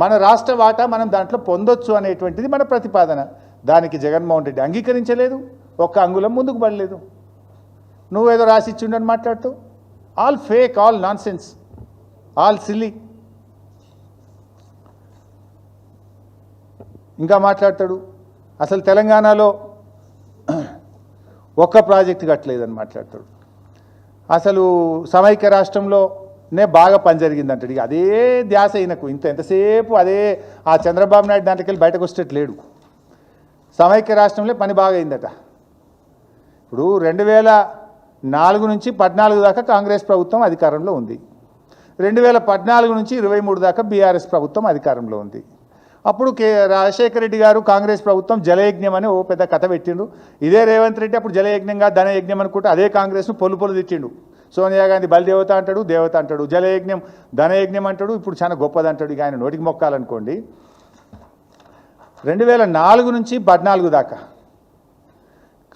A: మన రాష్ట్ర వాటా మనం దాంట్లో పొందొచ్చు అనేటువంటిది మన ప్రతిపాదన. దానికి జగన్మోహన్ రెడ్డి అంగీకరించలేదు, ఒక్క అంగుళం ముందుకు పడలేదు. నువ్వేదో రాసిచ్చిండని మాట్లాడుతూ all fake, all non sense, all silly. ఇంకా మాట్లాడతాడు అసలు తెలంగాణలో ఒక్క ప్రాజెక్టు కట్టలేదని మాట్లాడతాడు. అసలు సమైక్య రాష్ట్రంలోనే బాగా పని జరిగిందంటాడు. ఇక అదే ధ్యాస ఈయనకు, ఎంతసేపు అదే ఆ చంద్రబాబు నాయుడు దాంట్లోకి వెళ్ళి బయటకు వచ్చేట్లేడు. సమైక్య రాష్ట్రంలో పని బాగా అయిందట. ఇప్పుడు 2004 నుంచి 14 దాకా కాంగ్రెస్ ప్రభుత్వం అధికారంలో ఉంది, 2014 నుంచి 23 దాకా బీఆర్ఎస్ ప్రభుత్వం అధికారంలో ఉంది. అప్పుడు రాజశేఖర రెడ్డి గారు కాంగ్రెస్ ప్రభుత్వం జలయజ్ఞం అని ఓ పెద్ద కథ పెట్టిండు. ఇదే రేవంత్ రెడ్డి అప్పుడు జలయజ్ఞంగా ధనయజ్ఞం అనుకుంటే అదే కాంగ్రెస్ను పొలు తిట్టిండు. సోనియా గాంధీ బలిదేవత అంటాడు, దేవత అంటాడు, జలయజ్ఞం ధనయజ్ఞం అంటాడు, ఇప్పుడు చాలా గొప్పది అంటాడు. ఇక ఆయన నోటికి మొక్కాలనుకోండి. 2004 నుంచి 14 దాకా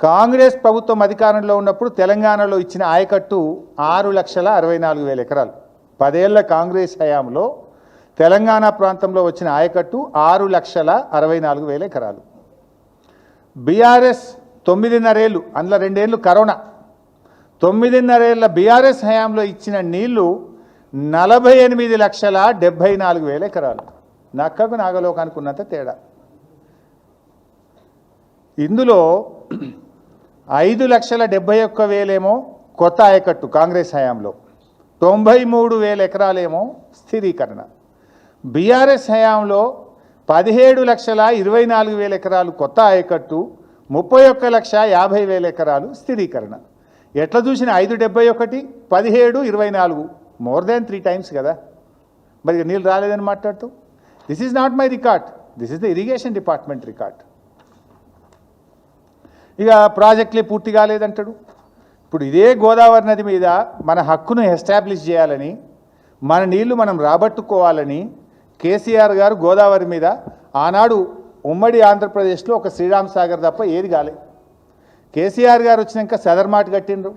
A: కాంగ్రెస్ ప్రభుత్వం అధికారంలో ఉన్నప్పుడు తెలంగాణలో ఇచ్చిన ఆయకట్టు 6,64,000 ఎకరాలు. 10 ఏళ్ల కాంగ్రెస్ హయాంలో తెలంగాణ ప్రాంతంలో వచ్చిన ఆయకట్టు 6,64,000 ఎకరాలు. బీఆర్ఎస్ 9.5 ఏళ్ళు, అందులో 2 ఏళ్ళు కరోనా, 9.5 ఏళ్ళ బీఆర్ఎస్ హయాంలో ఇచ్చిన నీళ్లు 48,74,000 ఎకరాలు. నక్కకు నాగలోకానికి ఉన్నంత తేడా. ఇందులో 5,71,000 ఏమో కొత్త ఆయకట్టు కాంగ్రెస్ హయాంలో, 93,000 ఎకరాలేమో స్థిరీకరణ. బీఆర్ఎస్ హయాంలో 17,24,000 ఎకరాలు కొత్త ఆయకట్టు, 31,50,000 ఎకరాలు స్థిరీకరణ. ఎట్లా చూసిన 571, 17, 24 మోర్ దాన్ 3 టైమ్స్ కదా. మరి నీళ్ళు రాలేదని మాట్లాడుతూ, this is not my record, this is the irrigation department record. ఇక ప్రాజెక్టులే పూర్తి కాలేదంటాడు. ఇప్పుడు ఇదే గోదావరి నది మీద మన హక్కును ఎస్టాబ్లిష్ చేయాలని, మన నీళ్లు మనం రాబట్టుకోవాలని కేసీఆర్ గారు గోదావరి మీద ఆనాడు ఉమ్మడి ఆంధ్రప్రదేశ్లో ఒక శ్రీరామ్ సాగర్ తప్ప ఏది కాలే. కేసీఆర్ గారు వచ్చినాక సదర్మాట్ కట్టిండ్రు.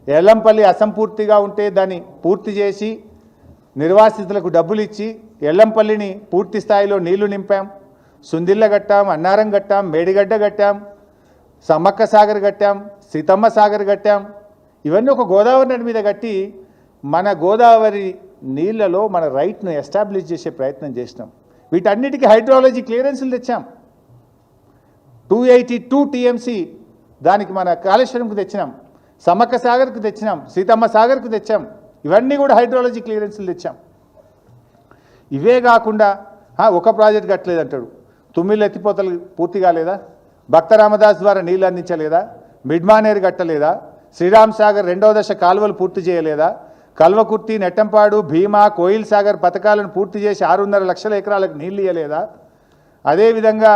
A: ఎల్లంపల్లి అసంపూర్తిగా ఉంటే దాన్ని పూర్తి చేసి నిర్వాసితులకు డబ్బులు ఇచ్చి ఎల్లంపల్లిని పూర్తి స్థాయిలో నీళ్లు నింపాం. సుందిల్ల కట్టాం, అన్నారం కట్టాం, మేడిగడ్డ కట్టాం, సమ్మక్క సాగర్ కట్టాం, సీతమ్మ సాగర్ కట్టాం. ఇవన్నీ ఒక గోదావరి నది మీద కట్టి మన గోదావరి నీళ్లలో మన రైట్ను ఎస్టాబ్లిష్ చేసే ప్రయత్నం చేసినాం. వీటన్నిటికీ హైడ్రాలజీ క్లియరెన్స్లు తెచ్చాం. 282 టీఎంసీ దానికి మన కాళేశ్వరంకు తెచ్చినాం, సమ్మక్క సాగర్కు తెచ్చినాం, సీతమ్మ సాగర్కు తెచ్చాం. ఇవన్నీ కూడా హైడ్రాలజీ క్లియరెన్స్లు తెచ్చాం. ఇవే కాకుండా ఒక ప్రాజెక్ట్ కట్టలేదంటాడు. తుమ్మిళ్ళ ఎత్తిపోతలు పూర్తి కాలేదా? భక్త రామదాస్ ద్వారా నీళ్ళు అందించలేదా? మిడ్మానేరు కట్టలేదా? శ్రీరామ్ సాగర్ 2వ దశ కాలువలు పూర్తి చేయలేదా? కల్వకుర్తి, నెట్టంపాడు, భీమా, కోయిల్ సాగర్ పథకాలను పూర్తి చేసి 6.5 లక్షల ఎకరాలకు నీళ్ళు ఇవ్వలేదా? అదేవిధంగా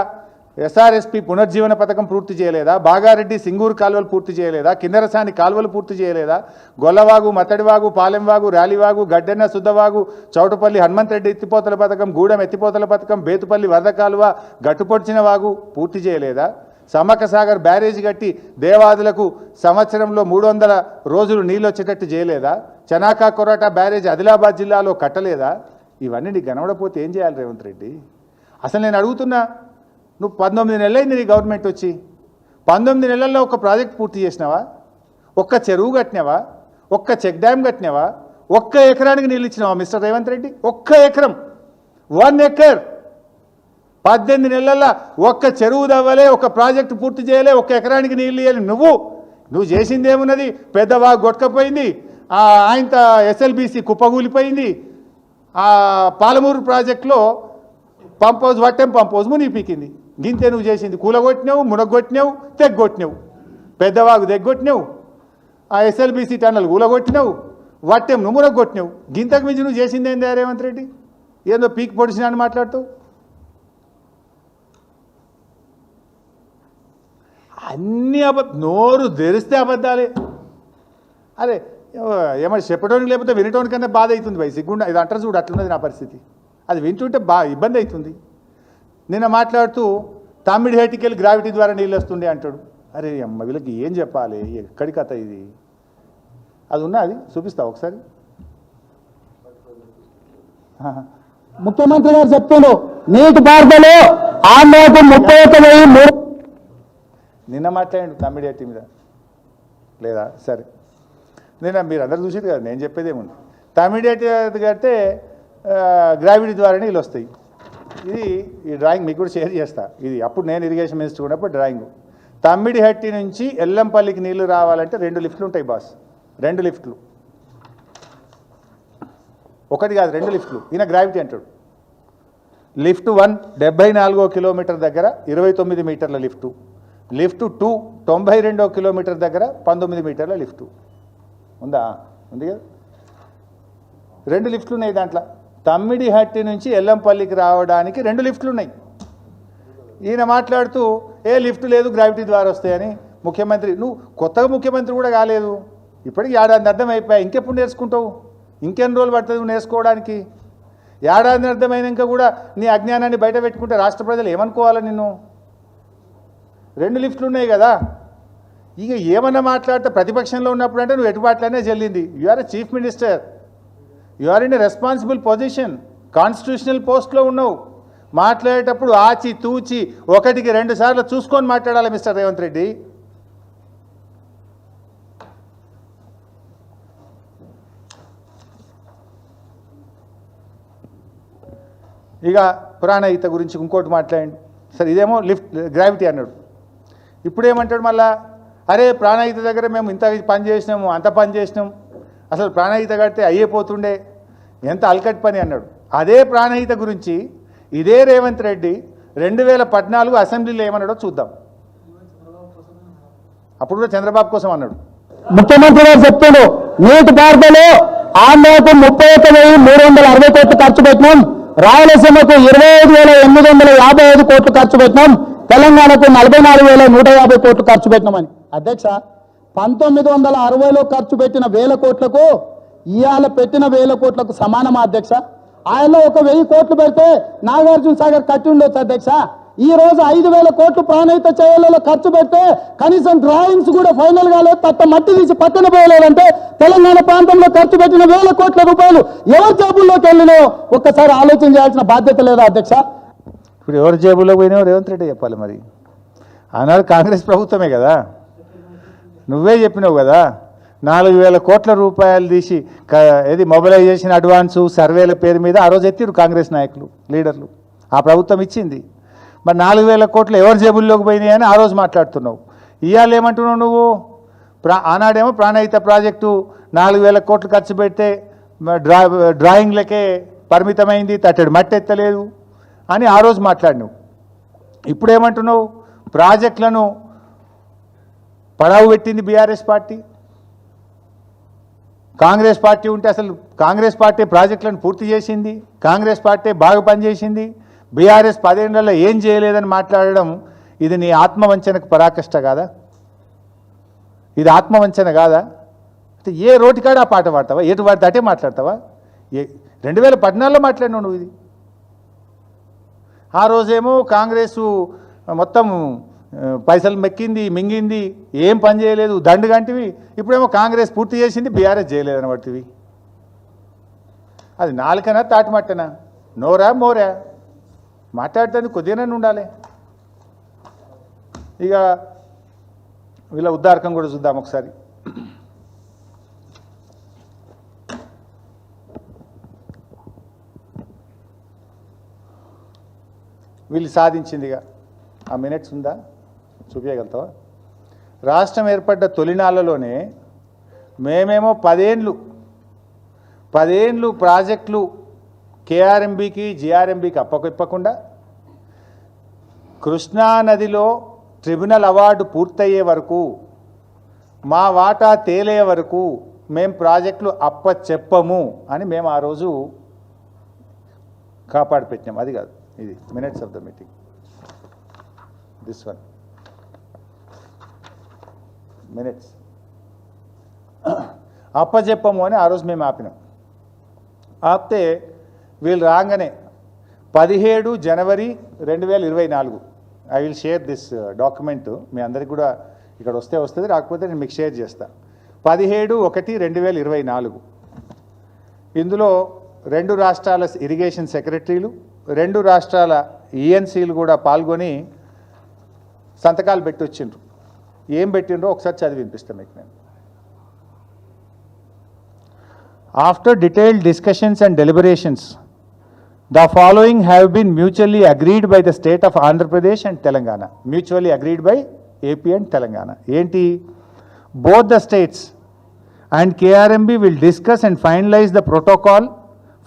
A: ఎస్ఆర్ఎస్పి పునర్జీవన పథకం పూర్తి చేయలేదా? బాగారెడ్డి సింగూరు కాలువలు పూర్తి చేయలేదా? కిన్నెరసాని కాలువలు పూర్తి చేయలేదా? గొల్లవాగు, మత్తడివాగు, పాలెంవాగు, ర్యాలీవాగు, గడ్డెన్న శుద్ధవాగు, చౌటపల్లి హనుమంతరెడ్డి ఎత్తిపోతల పథకం, గూడెం ఎత్తిపోతల పథకం, బేతుపల్లి వరద కాలువ, గట్టుపొడిచిన వాగు పూర్తి చేయలేదా? సమ్మక్క సాగర్ బ్యారేజ్ కట్టి దేవాదులకు సంవత్సరంలో 300 రోజులు నీళ్ళు వచ్చేటట్టు చేయలేదా? చనాకా కొరాటా బ్యారేజ్ ఆదిలాబాద్ జిల్లాలో కట్టలేదా? ఇవన్నీ నీకు కనబడపోతే ఏం చేయాలి రేవంత్ రెడ్డి? అసలు నేను అడుగుతున్నా, నువ్వు 19 నెలలైంది నీ గవర్నమెంట్ వచ్చి, 19 నెలల్లో ఒక ప్రాజెక్ట్ పూర్తి చేసినావా? ఒక్క చెరువు కట్టినావా? ఒక్క చెక్ డ్యామ్ కట్టినావా? ఒక్క ఎకరానికి నీళ్ళు ఇచ్చినావా మిస్టర్ రేవంత్ రెడ్డి? ఒక్క ఎకరం, 1 ఎకర్. 18 నెలల్లో ఒక్క చెరువు దవ్వలే, ఒక ప్రాజెక్టు పూర్తి చేయలే, ఒక్క ఎకరానికి నీళ్ళు ఇవ్వాలి. నువ్వు చేసింది ఏమున్నది? పెద్దవాగు కొట్టుకపోయింది, ఆయనత ఎస్ఎల్బీసీ కుప్పగూలిపోయింది, పాలమూరు ప్రాజెక్టులో pump house Vattem pump house మునిగిపీకింది. గింతే నువ్వు చేసింది. కూలగొట్టినావు, మునగొట్టినావు, తెగ్గొట్టినావు, పెద్దవాగు తెగ్గొట్టినావు, ఎస్ఎల్బీసీ టన్నల్ కూలగొట్టినావు, వట్టెం నువ్వు మునగొట్టినావు. గింతకు మించి నువ్వు చేసింది ఏంది రేవంత్ రెడ్డి? ఏందో పీక్ పొడిచినా అని మాట్లాడుతావు. అన్ని నోరు తెరిస్తే అబద్ధాలే. అరే ఏమన్నా చెప్పడానికి లేకపోతే వినటానికన్నా బాధ అవుతుంది భయ్, సిగ్గుండా. ఇది అంటారు చూడు, అట్లున్నది నా పరిస్థితి. అది వింటుంటే ఇబ్బంది అవుతుంది. నిన్న మాట్లాడుతూ తమ్మిడిహేటికి వెళ్ళి గ్రావిటీ ద్వారా నీళ్ళు వస్తుండే అంటాడు. అరే అమ్మ, వీళ్ళకి ఏం చెప్పాలి? ఎక్కడి కథ ఇది? అది ఉన్నది చూపిస్తా ఒకసారి.
C: ముఖ్యమంత్రి గారు చెప్తున్నారు, నీటి పారుదల ఆంధ్రకు 31,000.
A: నిన్న మాట్లాడండి తమ్మిడిహేటి మీద లేదా? సరే, నిన్న మీరు అందరు చూసేది కదా, నేను చెప్పేది ఏముంది. తమ్మిడిహేటి కడితే గ్రావిటీ ద్వారా నీళ్ళు వస్తాయి. ఈ డ్రాయింగ్ మీకు కూడా షేర్ చేస్తా. ఇది అప్పుడు నేను ఇరిగేషన్ మినిస్టర్ ఉన్నప్పుడు డ్రాయింగ్. తమ్మిడిహట్టి నుంచి ఎల్లంపల్లికి నీళ్లు రావాలంటే 2 లిఫ్ట్లు ఉంటాయి బాస్. 2 లిఫ్ట్లు, ఒకటి కాదు 2 లిఫ్ట్లు. ఈయన గ్రావిటీ అంటాడు. లిఫ్ట్ 1 74వ కిలోమీటర్ దగ్గర 29 మీటర్ల లిఫ్టు. లిఫ్ట్ 2 92వ కిలోమీటర్ దగ్గర 19 మీటర్ల లిఫ్టు. ఉందా? ఉంది కదా. 2 లిఫ్ట్లు ఉన్నాయి దాంట్లో. తమ్మిడిహట్టి నుంచి ఎల్లంపల్లికి రావడానికి 2 లిఫ్ట్లు ఉన్నాయి. ఈయన మాట్లాడుతూ ఏ లిఫ్ట్ లేదు, గ్రావిటీ ద్వారా వస్తాయని. ముఖ్యమంత్రి నువ్వు కొత్తగా ముఖ్యమంత్రి కూడా కాలేదు, ఇప్పటికి 1 ఏడాది అర్థం అయిపోయాయి. ఇంకెప్పుడు నేర్చుకుంటావు? ఇంకెన్ని రోజులు పడుతుంది నువ్వు నేర్చుకోవడానికి? 1 ఏడాది అర్థమైనాక కూడా నీ అజ్ఞానాన్ని బయట పెట్టుకుంటే రాష్ట్ర ప్రజలు ఏమనుకోవాలి నిన్ను? 2 లిఫ్ట్లు ఉన్నాయి కదా. ఇక ఏమన్నా మాట్లాడితే ప్రతిపక్షంలో ఉన్నప్పుడు అంటే నువ్వు ఎటుబాట్లనే చెల్లింది. You are a chief minister, you are in a responsible position, constitutional పోస్ట్లో ఉన్నావు. మాట్లాడేటప్పుడు ఆచి తూచి 1కి 2 సార్లు చూసుకొని మాట్లాడాలి మిస్టర్ రేవంత్ రెడ్డి. ఇక ప్రాణహిత గురించి ఇంకోటి మాట్లాడండి. సరే, ఇదేమో లిఫ్ట్ గ్రావిటీ అన్నాడు. ఇప్పుడేమంటాడు మళ్ళా? అరే ప్రాణహిత దగ్గర మేము ఇంత పని చేసినాము, అంత పని చేసినాం, అసలు ప్రాణహిత కడితే అయ్యేపోతుండే, ఎంత అల్కట్ పని అన్నాడు. అదే ప్రాణహిత గురించి ఇదే రేవంత్ రెడ్డి 2014 అసెంబ్లీలో ఏమన్నాడో చూద్దాం. అప్పుడు కూడా చంద్రబాబు కోసం అన్నాడు.
C: ముఖ్యమంత్రి గారు చెప్తున్నారు, నీటి పారుదల ఆంధ్రకు 31,360 కోట్లు ఖర్చు పెట్టినాం, రాయలసీమకు 25,855 కోట్లు ఖర్చు పెట్టినాం, తెలంగాణకు 44,150 కోట్లు ఖర్చు పెట్టినామని. అధ్యక్ష, 1960లో ఖర్చు పెట్టిన 1000 కోట్లకు ఇవాళ పెట్టిన 1000 కోట్లకు సమానమా అధ్యక్ష? ఆయనలో 1000 కోట్లు పెడితే నాగార్జున సాగర్ కట్టి ఉండొచ్చు అధ్యక్ష. ఈ రోజు 5,000 కోట్లు ప్రాణహిత చేయాలలో ఖర్చు పెడితే కనీసం డ్రాయింగ్స్ కూడా ఫైనల్ కాలేదు, తప్ప మట్టి తీసి పక్కన పోయలేదంటే తెలంగాణ ప్రాంతంలో ఖర్చు పెట్టిన 1000 కోట్ల రూపాయలు ఎవరి జేబుల్లోకి వెళ్ళినో ఒక్కసారి ఆలోచన చేయాల్సిన బాధ్యత లేదా అధ్యక్ష?
A: ఇప్పుడు ఎవరి జేబులోకి పోయినావో రేవంత్ రెడ్డి చెప్పాలి. మరి ఆనాడు కాంగ్రెస్ ప్రభుత్వమే కదా, నువ్వే చెప్పినావు కదా, 4,000 కోట్ల రూపాయలు తీసి ఏది మొబిలైజేషన్ అడ్వాన్సు సర్వేల పేరు మీద ఆ రోజు ఎత్తిరు కాంగ్రెస్ నాయకులు, లీడర్లు. ఆ ప్రభుత్వం ఇచ్చింది. మరి 4,000 కోట్లు ఎవరి జేబుల్లోకి పోయినాయి అని ఆ రోజు మాట్లాడుతున్నావు. ఇవాళ ఏమంటున్నావు నువ్వు? ఆనాడేమో ప్రాణహిత ప్రాజెక్టు 4,000 కోట్లు ఖర్చు పెడితే డ్రాయింగ్లకే పరిమితమైంది, తట్టడి మట్టి ఎత్తలేదు అని ఆ రోజు మాట్లాడినావు. ఇప్పుడు ఏమంటున్నావు? ప్రాజెక్టులను పడావు పెట్టింది బీఆర్ఎస్ పార్టీ. కాంగ్రెస్ పార్టీ ఉంటే అసలు కాంగ్రెస్ పార్టీ ప్రాజెక్టులను పూర్తి చేసింది, కాంగ్రెస్ పార్టీ బాగా పనిచేసింది. బీఆర్ఎస్ 10 ఏళ్లలో ఏం చేయలేదని మాట్లాడడం ఇది నీ ఆత్మవంచనకు పరాకష్ట కాదా? ఇది ఆత్మవంచన కాదా? అంటే ఏ రోటికాడ ఆ పాట పాడతావా? ఏటు పాడితే అటే మాట్లాడతావా? 2014లో మాట్లాడినావు నువ్వు ఇది. ఆ రోజేమో కాంగ్రెసు మొత్తం పైసలు మెక్కింది, మింగింది, ఏం పని చేయలేదు, దండుగంటివి. ఇప్పుడేమో కాంగ్రెస్ పూర్తి చేసింది, బీఆర్ఎస్ చేయలేదని పట్టివి. అది నాలుకనా తాటిమట్టనా? నోరా మోరా? మాట్లాడుతుంది కొద్దిగానే ఉండాలి. ఇక వీళ్ళ ఉద్దారకం కూడా చూద్దాం ఒకసారి. వీళ్ళు సాధించిందిగా ఆ మినిట్స్ ఉందా? చూపించగలుగుతావా? రాష్ట్రం ఏర్పడ్డ తొలినాళ్ళలోనే మేమేమో 10 ఏళ్ళు ప్రాజెక్టులు కేఆర్ఎంబీకి జిఆర్ఎంబీకి అప్పకుండా కృష్ణానదిలో ట్రిబ్యునల్ అవార్డు పూర్తయ్యే వరకు, మా వాటా తేలే వరకు మేము ప్రాజెక్టులు అప్పచెప్పము అని మేము ఆ రోజు కాపాడి పెట్టినాం. అది కాదు, ఇది minutes of the meeting, this one minutes. అప్పచెప్పము అని ఆ రోజు మేము ఆపినాం. ఆపితే వీళ్ళు రాగానే 17 జనవరి 2024, I will share this document, మీ అందరికి కూడా ఇక్కడ వస్తుంది, రాకపోతే నేను మీకు షేర్ చేస్తా. 17/1/2024 ఇందులో 2 రాష్ట్రాల ఇరిగేషన్ సెక్రటరీలు, 2 రాష్ట్రాల ఈఎన్సీలు కూడా పాల్గొని సంతకాలు పెట్టి వచ్చిండ్రు. ఏం పెట్టిండ్రో ఒకసారి చదివి వినిపిస్తాను మీకు నేను. After detailed discussions and deliberations, the following have been mutually agreed by the state of Andhra Pradesh and Telangana. Mutually agreed by AP and Telangana. Enti, both the states and KRMB will discuss and finalize the protocol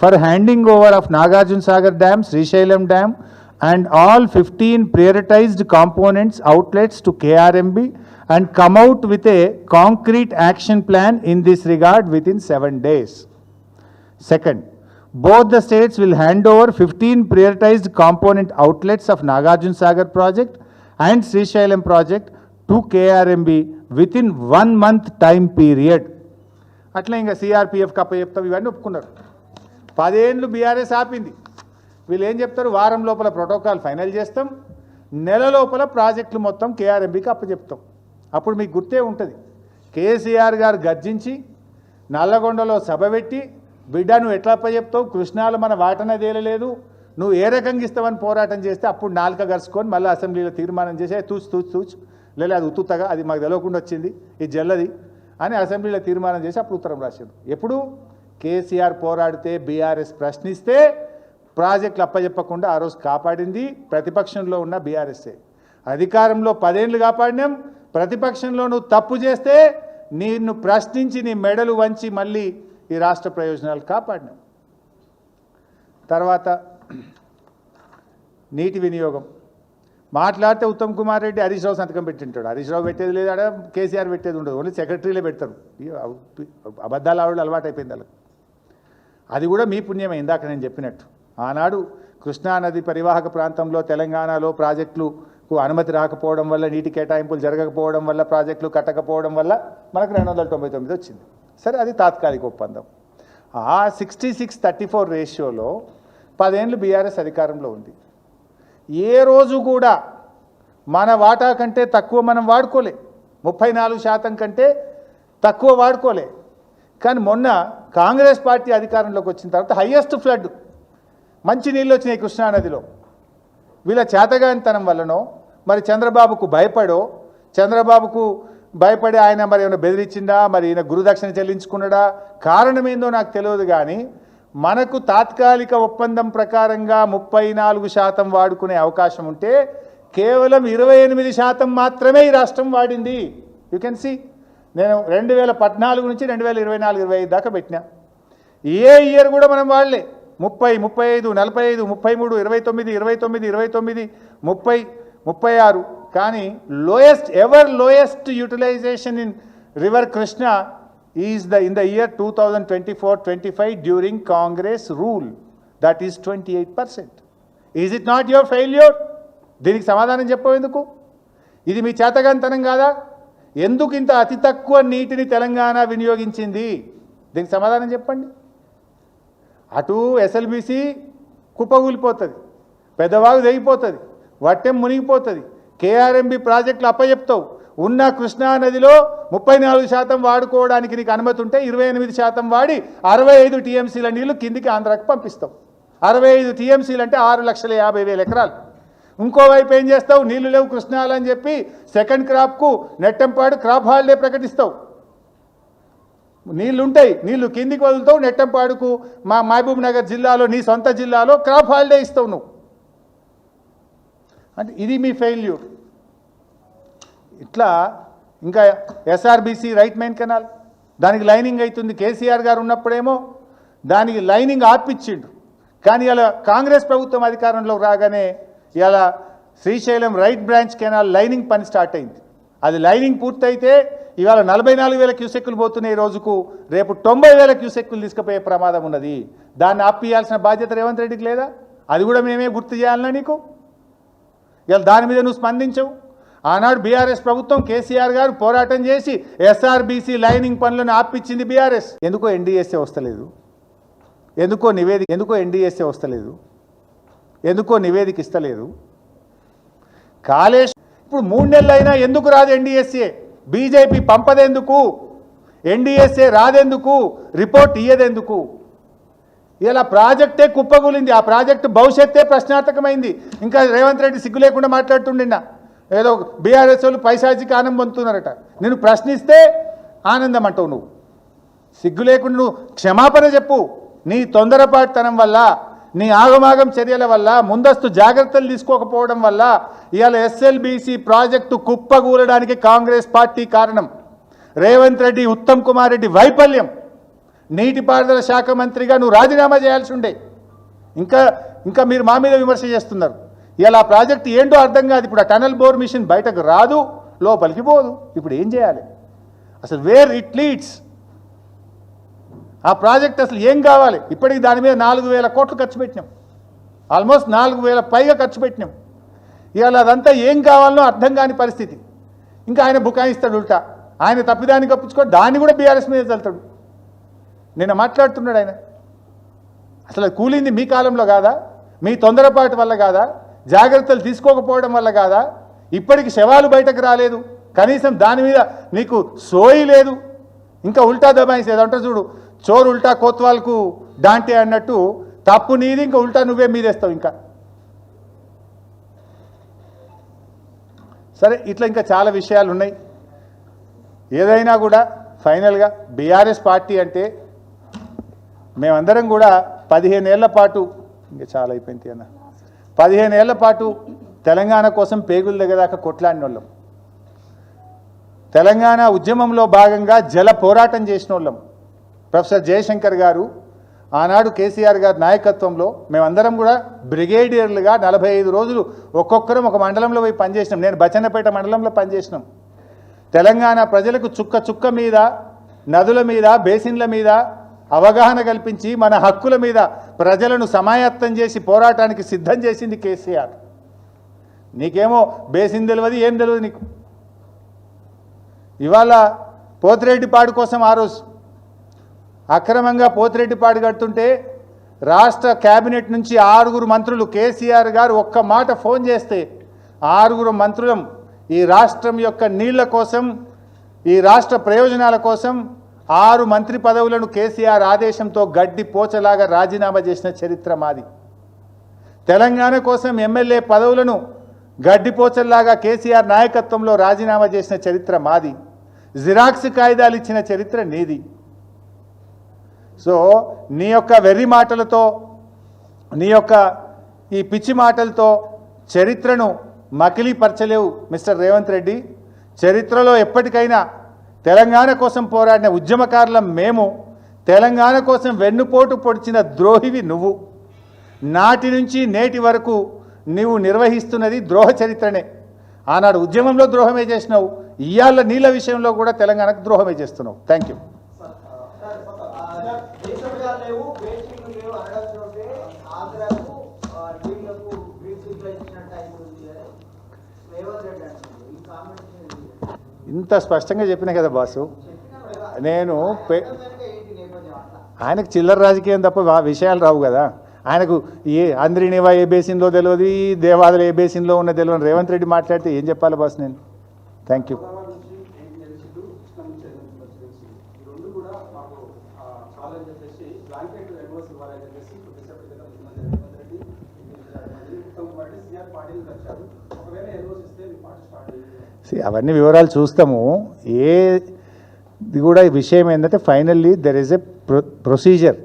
A: for handing over of Nagarjuna Sagar Dam, Srisailam Dam and all 15 prioritized components outlets to KRMB and come out with a concrete action plan in this regard within 7 days. Second, both the states will hand over 15 prioritized component outlets of Nagarjuna Sagar project and Srisailam project to KRMB within 1 month time period. అట్లా ఇంకా CRPF కప్ప చెప్తాం, ఇవన్నీ ఒప్పుకున్నారు. 10 ఏళ్ళు BRS ఆపింది. వీళ్ళు ఏం చెప్తారు? వారం లోపల ప్రోటోకాల్ ఫైనల్ చేస్తాం, నెల లోపల ప్రాజెక్టులు మొత్తం కేఆర్ఎంబీకి అప్పచెప్తాం. అప్పుడు మీకు గుర్తే ఉంటుంది, కేసీఆర్ గారు గర్జించి నల్లగొండలో సభ పెట్టి, బిడ్డ నువ్వు ఎట్లా అప్పచెప్తావు, కృష్ణాలో మన వాటన తేలలేదు, నువ్వు ఏ రకంగా ఇస్తావని పోరాటం చేస్తే అప్పుడు నాలుక గరుచుకొని మళ్ళీ అసెంబ్లీలో తీర్మానం చేసి తూచు లేదు అది ఉత్తుతగా, అది మాకు తెలియకుండా వచ్చింది, ఇది జల్లది అని అసెంబ్లీలో తీర్మానం చేసి అప్పుడు ఉత్తరం రాశాడు. ఎప్పుడు కేసీఆర్ పోరాడితే, బీఆర్ఎస్ ప్రశ్నిస్తే ప్రాజెక్టులు అప్పచెప్పకుండా ఆ రోజు కాపాడింది ప్రతిపక్షంలో ఉన్న బీఆర్ఎస్ఏ. అధికారంలో 10 ఏళ్ళు కాపాడినాం, ప్రతిపక్షంలో నువ్వు తప్పు చేస్తే నిన్ను ప్రశ్నించి నీ మెడలు వంచి మళ్ళీ ఈ రాష్ట్ర ప్రయోజనాలు కాపాడినాం. తర్వాత నీటి వినియోగం మాట్లాడితే ఉత్తమ్ కుమార్ రెడ్డి హరీష్ రావు సంతకం పెట్టింటాడు. హరీష్ రావు పెట్టేది లేదు, ఆడ కేసీఆర్ పెట్టేది ఉండదు, ఓన్లీ సెక్రటరీలే పెడతారు. అబద్ధాలు ఆవిడ అలవాటు అయిపోయింది వాళ్ళకి. అది కూడా మీ పుణ్యమే. ఇందాక నేను చెప్పినట్టు ఆనాడు కృష్ణానది పరివాహక ప్రాంతంలో తెలంగాణలో ప్రాజెక్టులకు అనుమతి రాకపోవడం వల్ల, నీటి కేటాయింపులు జరగకపోవడం వల్ల, ప్రాజెక్టులు కట్టకపోవడం వల్ల మనకు 299 వచ్చింది. సరే, అది తాత్కాలిక ఒప్పందం. ఆ 66-34 రేషియోలో 10 ఏళ్ళు బీఆర్ఎస్ అధికారంలో ఉంది. ఏ రోజు కూడా మన వాటా కంటే తక్కువ మనం వాడుకోలే, 34% కంటే తక్కువ వాడుకోలే. కానీ మొన్న కాంగ్రెస్ పార్టీ అధికారంలోకి వచ్చిన తర్వాత హైయెస్ట్ ఫ్లడ్, మంచి నీళ్ళు వచ్చినాయి కృష్ణానదిలో. వీళ్ళ చేతగానితనం వల్లనో, మరి చంద్రబాబుకు భయపడి ఆయన మరి ఏమైనా బెదిరించిందా, మరి ఈయన గురుదక్షిణ చెల్లించుకున్నాడా, కారణం ఏందో నాకు తెలియదు. కానీ మనకు తాత్కాలిక ఒప్పందం ప్రకారంగా 34% వాడుకునే అవకాశం ఉంటే కేవలం 28% మాత్రమే ఈ రాష్ట్రం వాడింది. యూ కెన్ సీ, నేను 2014 నుంచి 2024-25 దాకా పెట్టినా. ఏ ఇయర్ కూడా మనం వాడలే. 30, 35, 45, 33, 29, 29, 29, 30, 36. కానీ ever lowest utilization in river Krishna is in the year 2024-25 during Congress rule, that is 28%. Is it not your failure? దీనికి సమాధానం చెప్పేందుకు? ఇది మీ చేతగానితనం కాదా? ఎందుకు ఇంత అతి తక్కువ నీటిని తెలంగాణ వినియోగించింది? దీనికి సమాధానం చెప్పండి. అటు ఎస్ఎల్బీసీ కుప్పగూలిపోతుంది, పెద్దవాగు తెగిపోతుంది, వట్టెం మునిగిపోతుంది, కేఆర్ఎంబి ప్రాజెక్టులు అప్పచెప్తావు. ఉన్న కృష్ణా నదిలో 34% వాడుకోవడానికి నీకు అనుమతి ఉంటే 28% వాడి 65 టీఎంసీల నీళ్లు కిందికి ఆంధ్రాకి పంపిస్తావు. 65 టీఎంసీలు అంటే 6,50,000 ఎకరాలు. ఇంకోవైపు ఏం చేస్తావు? నీళ్లు లేవు కృష్ణాలు అని చెప్పి సెకండ్ క్రాప్కు నెట్టంపాడు క్రాప్ హాలిడే ప్రకటిస్తావు. నీళ్లుంటాయి, నీళ్లు కిందికి వదులుతావు, నెట్టంపాడుకు మా మహబూబ్ నగర్ జిల్లాలో నీ సొంత జిల్లాలో క్రాప్ హాలిడే ఇస్తావు నువ్వు. అంటే ఇది మీ ఫెయిల్యూర్. ఇట్లా ఇంకా ఎస్ఆర్బీసీ రైట్ మెయిన్ కెనాల్ దానికి లైనింగ్ అవుతుంది. కేసీఆర్ గారు ఉన్నప్పుడేమో దానికి లైనింగ్ ఆపిచ్చిండు. కానీ ఇలా కాంగ్రెస్ ప్రభుత్వం అధికారంలోకి రాగానే ఇలా Srisailam right branch canal lining పని స్టార్ట్ అయింది. అది లైనింగ్ పూర్తయితే ఇవాళ 44,000 క్యూసెక్కులు పోతున్నాయి రోజుకు. రేపు 90,000 క్యూసెక్కులు తీసుకుపోయే ప్రమాదం ఉన్నది. దాన్ని ఆపియాల్సిన బాధ్యత రేవంత్ రెడ్డికి లేదా? అది కూడా మేమే గుర్తు చేయాలన్నా నీకు? ఇలా దాని మీద నువ్వు స్పందించవు. ఆనాడు బీఆర్ఎస్ ప్రభుత్వం కేసీఆర్ గారు పోరాటం చేసి ఎస్ఆర్బీసీ లైనింగ్ పనులను ఆపిచ్చింది బీఆర్ఎస్. ఎందుకో ఎన్డీఎస్ఏ వస్తలేదు, ఎందుకో ఎన్డీఎస్ఏ వస్తలేదు, ఎందుకో నివేదిక ఇస్తలేదు. కాళేశ్వరం ఇప్పుడు 3 నెలలైనా ఎందుకు రాదు ఎన్డీఎస్ఏ? బీజేపీ పంపదెందుకు? ఎన్డీఎస్ఏ రాదెందుకు? రిపోర్ట్ ఇయ్యదెందుకు? ఇలా ప్రాజెక్టే కుప్పగూలింది. ఆ ప్రాజెక్టు భవిష్యత్తే ప్రశ్నార్థకమైంది. ఇంకా రేవంత్ రెడ్డి సిగ్గు లేకుండా మాట్లాడుతుండినా ఏదో బీఆర్ఎస్ వాళ్ళు పైశాచికి ఆనందం పొందుతున్నారట. నేను ప్రశ్నిస్తే ఆనందం అంటావు. నువ్వు సిగ్గు లేకుండా నువ్వు క్షమాపణ చెప్పు. నీ తొందరపాటుతనం వల్ల, నీ ఆగమాగం చర్యల వల్ల, ముందస్తు జాగ్రత్తలు తీసుకోకపోవడం వల్ల ఇవాళ ఎస్ఎల్బీసీ ప్రాజెక్టు కుప్పగూలడానికి కాంగ్రెస్ పార్టీ కారణం. రేవంత్ రెడ్డి, ఉత్తమ్ కుమార్ రెడ్డి వైఫల్యం. నీటిపారుదల శాఖ మంత్రిగా నువ్వు రాజీనామా చేయాల్సి ఉండే. ఇంకా మీరు మా మీద విమర్శ చేస్తున్నారు. ఇలా ఆ ప్రాజెక్టు ఏంటో అర్థం కాదు. ఇప్పుడు ఆ టనల్ బోర్ మిషన్ బయటకు రాదు, లోపలికి పోదు. ఇప్పుడు ఏం చేయాలి? అసలు వేర్ ఇట్ లీడ్స్? ఆ ప్రాజెక్ట్ అసలు ఏం కావాలి? ఇప్పటికి దాని మీద 4,000 కోట్లు ఖర్చు పెట్టినాం. ఆల్మోస్ట్ 4,000 పైగా ఖర్చు పెట్టినాం. ఇవాళ అదంతా ఏం కావాలనో అర్థం కాని పరిస్థితి. ఇంకా ఆయన బుకాయిస్తాడు ఉల్టా. ఆయన తప్పిదాన్ని కప్పించుకో, దాన్ని కూడా బీఆర్ఎస్ మీద వెళ్తాడు. నిన్న మాట్లాడుతున్నాడు ఆయన. అసలు కూలింది మీ కాలంలో కాదా? మీ తొందరపాటు వల్ల కాదా? జాగ్రత్తలు తీసుకోకపోవడం వల్ల కాదా? ఇప్పటికి శవాలు బయటకు రాలేదు, కనీసం దాని మీద నీకు సోయి లేదు. ఇంకా ఉల్టా దబాయిసేది అంటే చూడు, చోరు ఉల్టా కోత్వాల్కు డాంటే అన్నట్టు తప్పు నీది, ఇంకా ఉల్టా నువ్వే మీదేస్తావు. ఇంకా సరే, ఇట్లా ఇంకా చాలా విషయాలు ఉన్నాయి. ఏదైనా కూడా ఫైనల్గా బీఆర్ఎస్ పార్టీ అంటే మేమందరం కూడా 15 ఏళ్ల పాటు, ఇంకా చాలా అయిపోయింది అన్న, 15 ఏళ్ల పాటు తెలంగాణ కోసం పేగుల దగ్గర దాకా కొట్లాడిన వాళ్ళం. తెలంగాణ ఉద్యమంలో భాగంగా జల పోరాటం చేసిన వాళ్ళం. ప్రొఫెసర్ జయశంకర్ గారు, ఆనాడు కేసీఆర్ గారి నాయకత్వంలో మేమందరం కూడా బ్రిగేడియర్లుగా 45 రోజులు ఒక్కొక్కరం ఒక మండలంలో పోయి పనిచేసినాం. నేను బచ్చన్నపేట మండలంలో పనిచేసినాం. తెలంగాణ ప్రజలకు చుక్క చుక్క మీద, నదుల మీద, బేసిన్ల మీద అవగాహన కల్పించి మన హక్కుల మీద ప్రజలను సమాయత్తం చేసి పోరాటానికి సిద్ధం చేసింది కేసీఆర్. నీకేమో బేసిన్ తెలియదు, ఏం తెలియదు నీకు. ఇవాళ పోతిరెడ్డిపాడు కోసం ఆ రోజు అక్రమంగా పోతిరెడ్డిపాడు కడుతుంటే రాష్ట్ర కేబినెట్ నుంచి 6 మంత్రులు, కేసీఆర్ గారు ఒక్క మాట ఫోన్ చేస్తే 6 మంత్రులం ఈ రాష్ట్రం యొక్క నీళ్ల కోసం, ఈ రాష్ట్ర ప్రయోజనాల కోసం 6 మంత్రి పదవులను కేసీఆర్ ఆదేశంతో గడ్డి పోచలాగా రాజీనామా చేసిన చరిత్ర మాది. తెలంగాణ కోసం ఎమ్మెల్యే పదవులను గడ్డిపోచల్లాగా కేసీఆర్ నాయకత్వంలో రాజీనామా చేసిన చరిత్ర మాది. జిరాక్స్ కాయిదాలు ఇచ్చిన చరిత్ర నీది. సో నీ యొక్క వెర్రి మాటలతో, నీ యొక్క ఈ పిచ్చి మాటలతో చరిత్రను మకిలీపరచలేవు మిస్టర్ రేవంత్ రెడ్డి. చరిత్రలో ఎప్పటికైనా తెలంగాణ కోసం పోరాడిన ఉద్యమకారులం మేము. తెలంగాణ కోసం వెన్నుపోటు పొడిచిన ద్రోహివి నువ్వు. నాటి నుంచి నేటి వరకు నీవు నిర్వహిస్తున్నది ద్రోహ చరిత్రనే. ఆనాడు ఉద్యమంలో ద్రోహమే చేసినావు, ఇవాళ నీళ్ళ విషయంలో కూడా తెలంగాణకు ద్రోహమే చేస్తున్నావు. Thank you.
D: దేశంగా లేవు, బేసిక్లు లేవు అనడంతో ఆంధ్రకు నీళ్లకు
A: ఇంత స్పష్టంగా చెప్పిన కదా బాసు. నేను ఆయనకు చిల్లర రాజకీయం తప్ప విషయాలు రావు కదా. ఆయనకు అంద్రినివా ఏ బేసిన్లో తెలియదు, దేవాదులు ఏ బేసిన్లో ఉన్న తెలియదు. రేవంత్ రెడ్డి మాట్లాడితే ఏం చెప్పాలి బాస్ నేను? Thank you. అవన్నీ వివరాలు చూస్తాము. ఇది కూడా విషయం ఏంటంటే finally there is a procedure.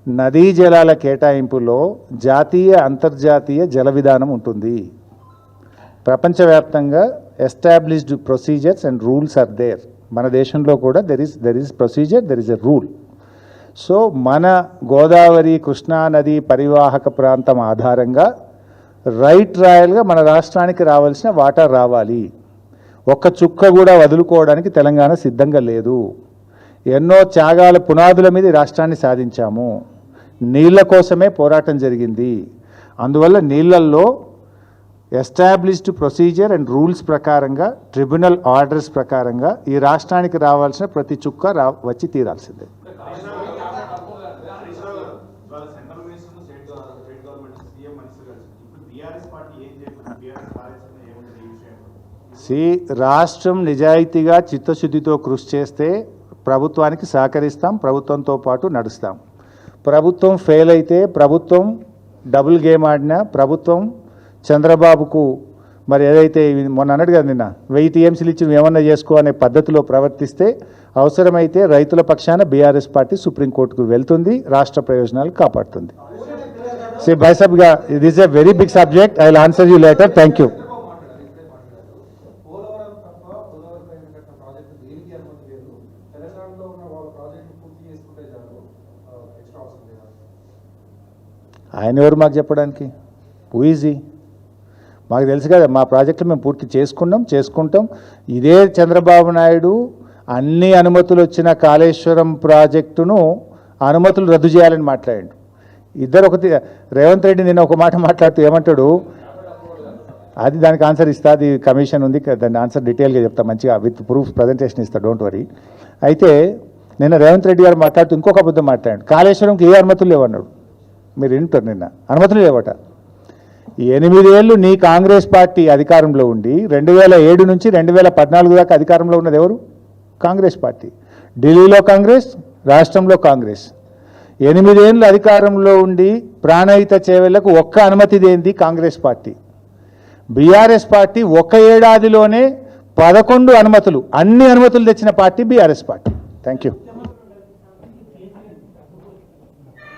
A: నదీ జలాల కేటాయింపులో జాతీయ అంతర్జాతీయ జల విధానం ఉంటుంది. ప్రపంచవ్యాప్తంగా established procedures and rules are there. మన దేశంలో కూడా there is procedure, there is a rule. So మన గోదావరి కృష్ణా నది పరివాహక ప్రాంతం ఆధారంగా రాయల్గా మన రాష్ట్రానికి రావాల్సిన వాటా రావాలి. ఒక్క చుక్క కూడా వదులుకోవడానికి తెలంగాణ సిద్ధంగా లేదు. ఎన్నో త్యాగాల పునాదుల మీద ఈ రాష్ట్రాన్ని సాధించాము. నీళ్ల కోసమే పోరాటం జరిగింది. అందువల్ల నీళ్లల్లో ఎస్టాబ్లిష్డ్ ప్రొసీజర్ అండ్ రూల్స్ ప్రకారంగా, ట్రిబ్యునల్ ఆర్డర్స్ ప్రకారంగా ఈ రాష్ట్రానికి రావాల్సిన ప్రతి చుక్క వచ్చి తీరాల్సిందే. రాష్ట్రం నిజాయితీగా చిత్తశుద్ధితో కృషి చేస్తే ప్రభుత్వానికి సహకరిస్తాం, ప్రభుత్వంతో పాటు నడుస్తాం. ప్రభుత్వం ఫెయిల్ అయితే, ప్రభుత్వం డబుల్ గేమ్ ఆడినా, ప్రభుత్వం చంద్రబాబుకు మరి ఏదైతే మొన్న అన్నట్టు కదా నిన్న 1000 టీఎంసీలు ఇచ్చి ఏమన్నా చేసుకో అనే పద్ధతిలో ప్రవర్తిస్తే అవసరమైతే రైతుల పక్షాన బీఆర్ఎస్ పార్టీ సుప్రీంకోర్టుకు వెళ్తుంది, రాష్ట్ర ప్రయోజనాలు కాపాడుతుంది. భాయ్ సాబ్ it is a very big subject. I will answer you later. Thank you. ఆయన ఎవరు మాకు చెప్పడానికి? ఊజీ మాకు తెలుసు కదా, మా ప్రాజెక్టులు మేము పూర్తి చేసుకుంటాం. ఇదే చంద్రబాబు నాయుడు అన్ని అనుమతులు వచ్చిన కాళేశ్వరం ప్రాజెక్టును అనుమతులు రద్దు చేయాలని మాట్లాడాడు. ఇద్దరు ఒకటి. రేవంత్ రెడ్డి నిన్న ఒక మాట మాట్లాడుతూ ఏమంటాడు, అది దానికి ఆన్సర్ ఇస్తా, అది కమిషన్ ఉంది, దాన్ని ఆన్సర్ డీటెయిల్గా చెప్తా, మంచిగా విత్ ప్రూఫ్ ప్రజెంటేషన్ ఇస్తా, డోంట్ వరీ. అయితే నిన్న రేవంత్ రెడ్డి గారు మాట్లాడుతూ ఇంకొక అబద్ధం మాట్లాడాడు. కాళేశ్వరంకి ఏ అనుమతులు లేవన్నాడు. మీరు వింటారు, నిన్న అనుమతులు లేవట. 8 ఏళ్ళు నీ కాంగ్రెస్ పార్టీ అధికారంలో ఉండి 2007 నుంచి 2014 దాకా అధికారంలో ఉన్నది ఎవరు? కాంగ్రెస్ పార్టీ. ఢిల్లీలో కాంగ్రెస్, రాష్ట్రంలో కాంగ్రెస్. 8 ఏళ్ళు అధికారంలో ఉండి ప్రాణహిత చేవెళ్లకు ఒక్క అనుమతి దేంది కాంగ్రెస్ పార్టీ. బీఆర్ఎస్ పార్టీ ఒక ఏడాదిలోనే 11 అనుమతులు, అన్ని అనుమతులు తెచ్చిన party BRS party. Thank you.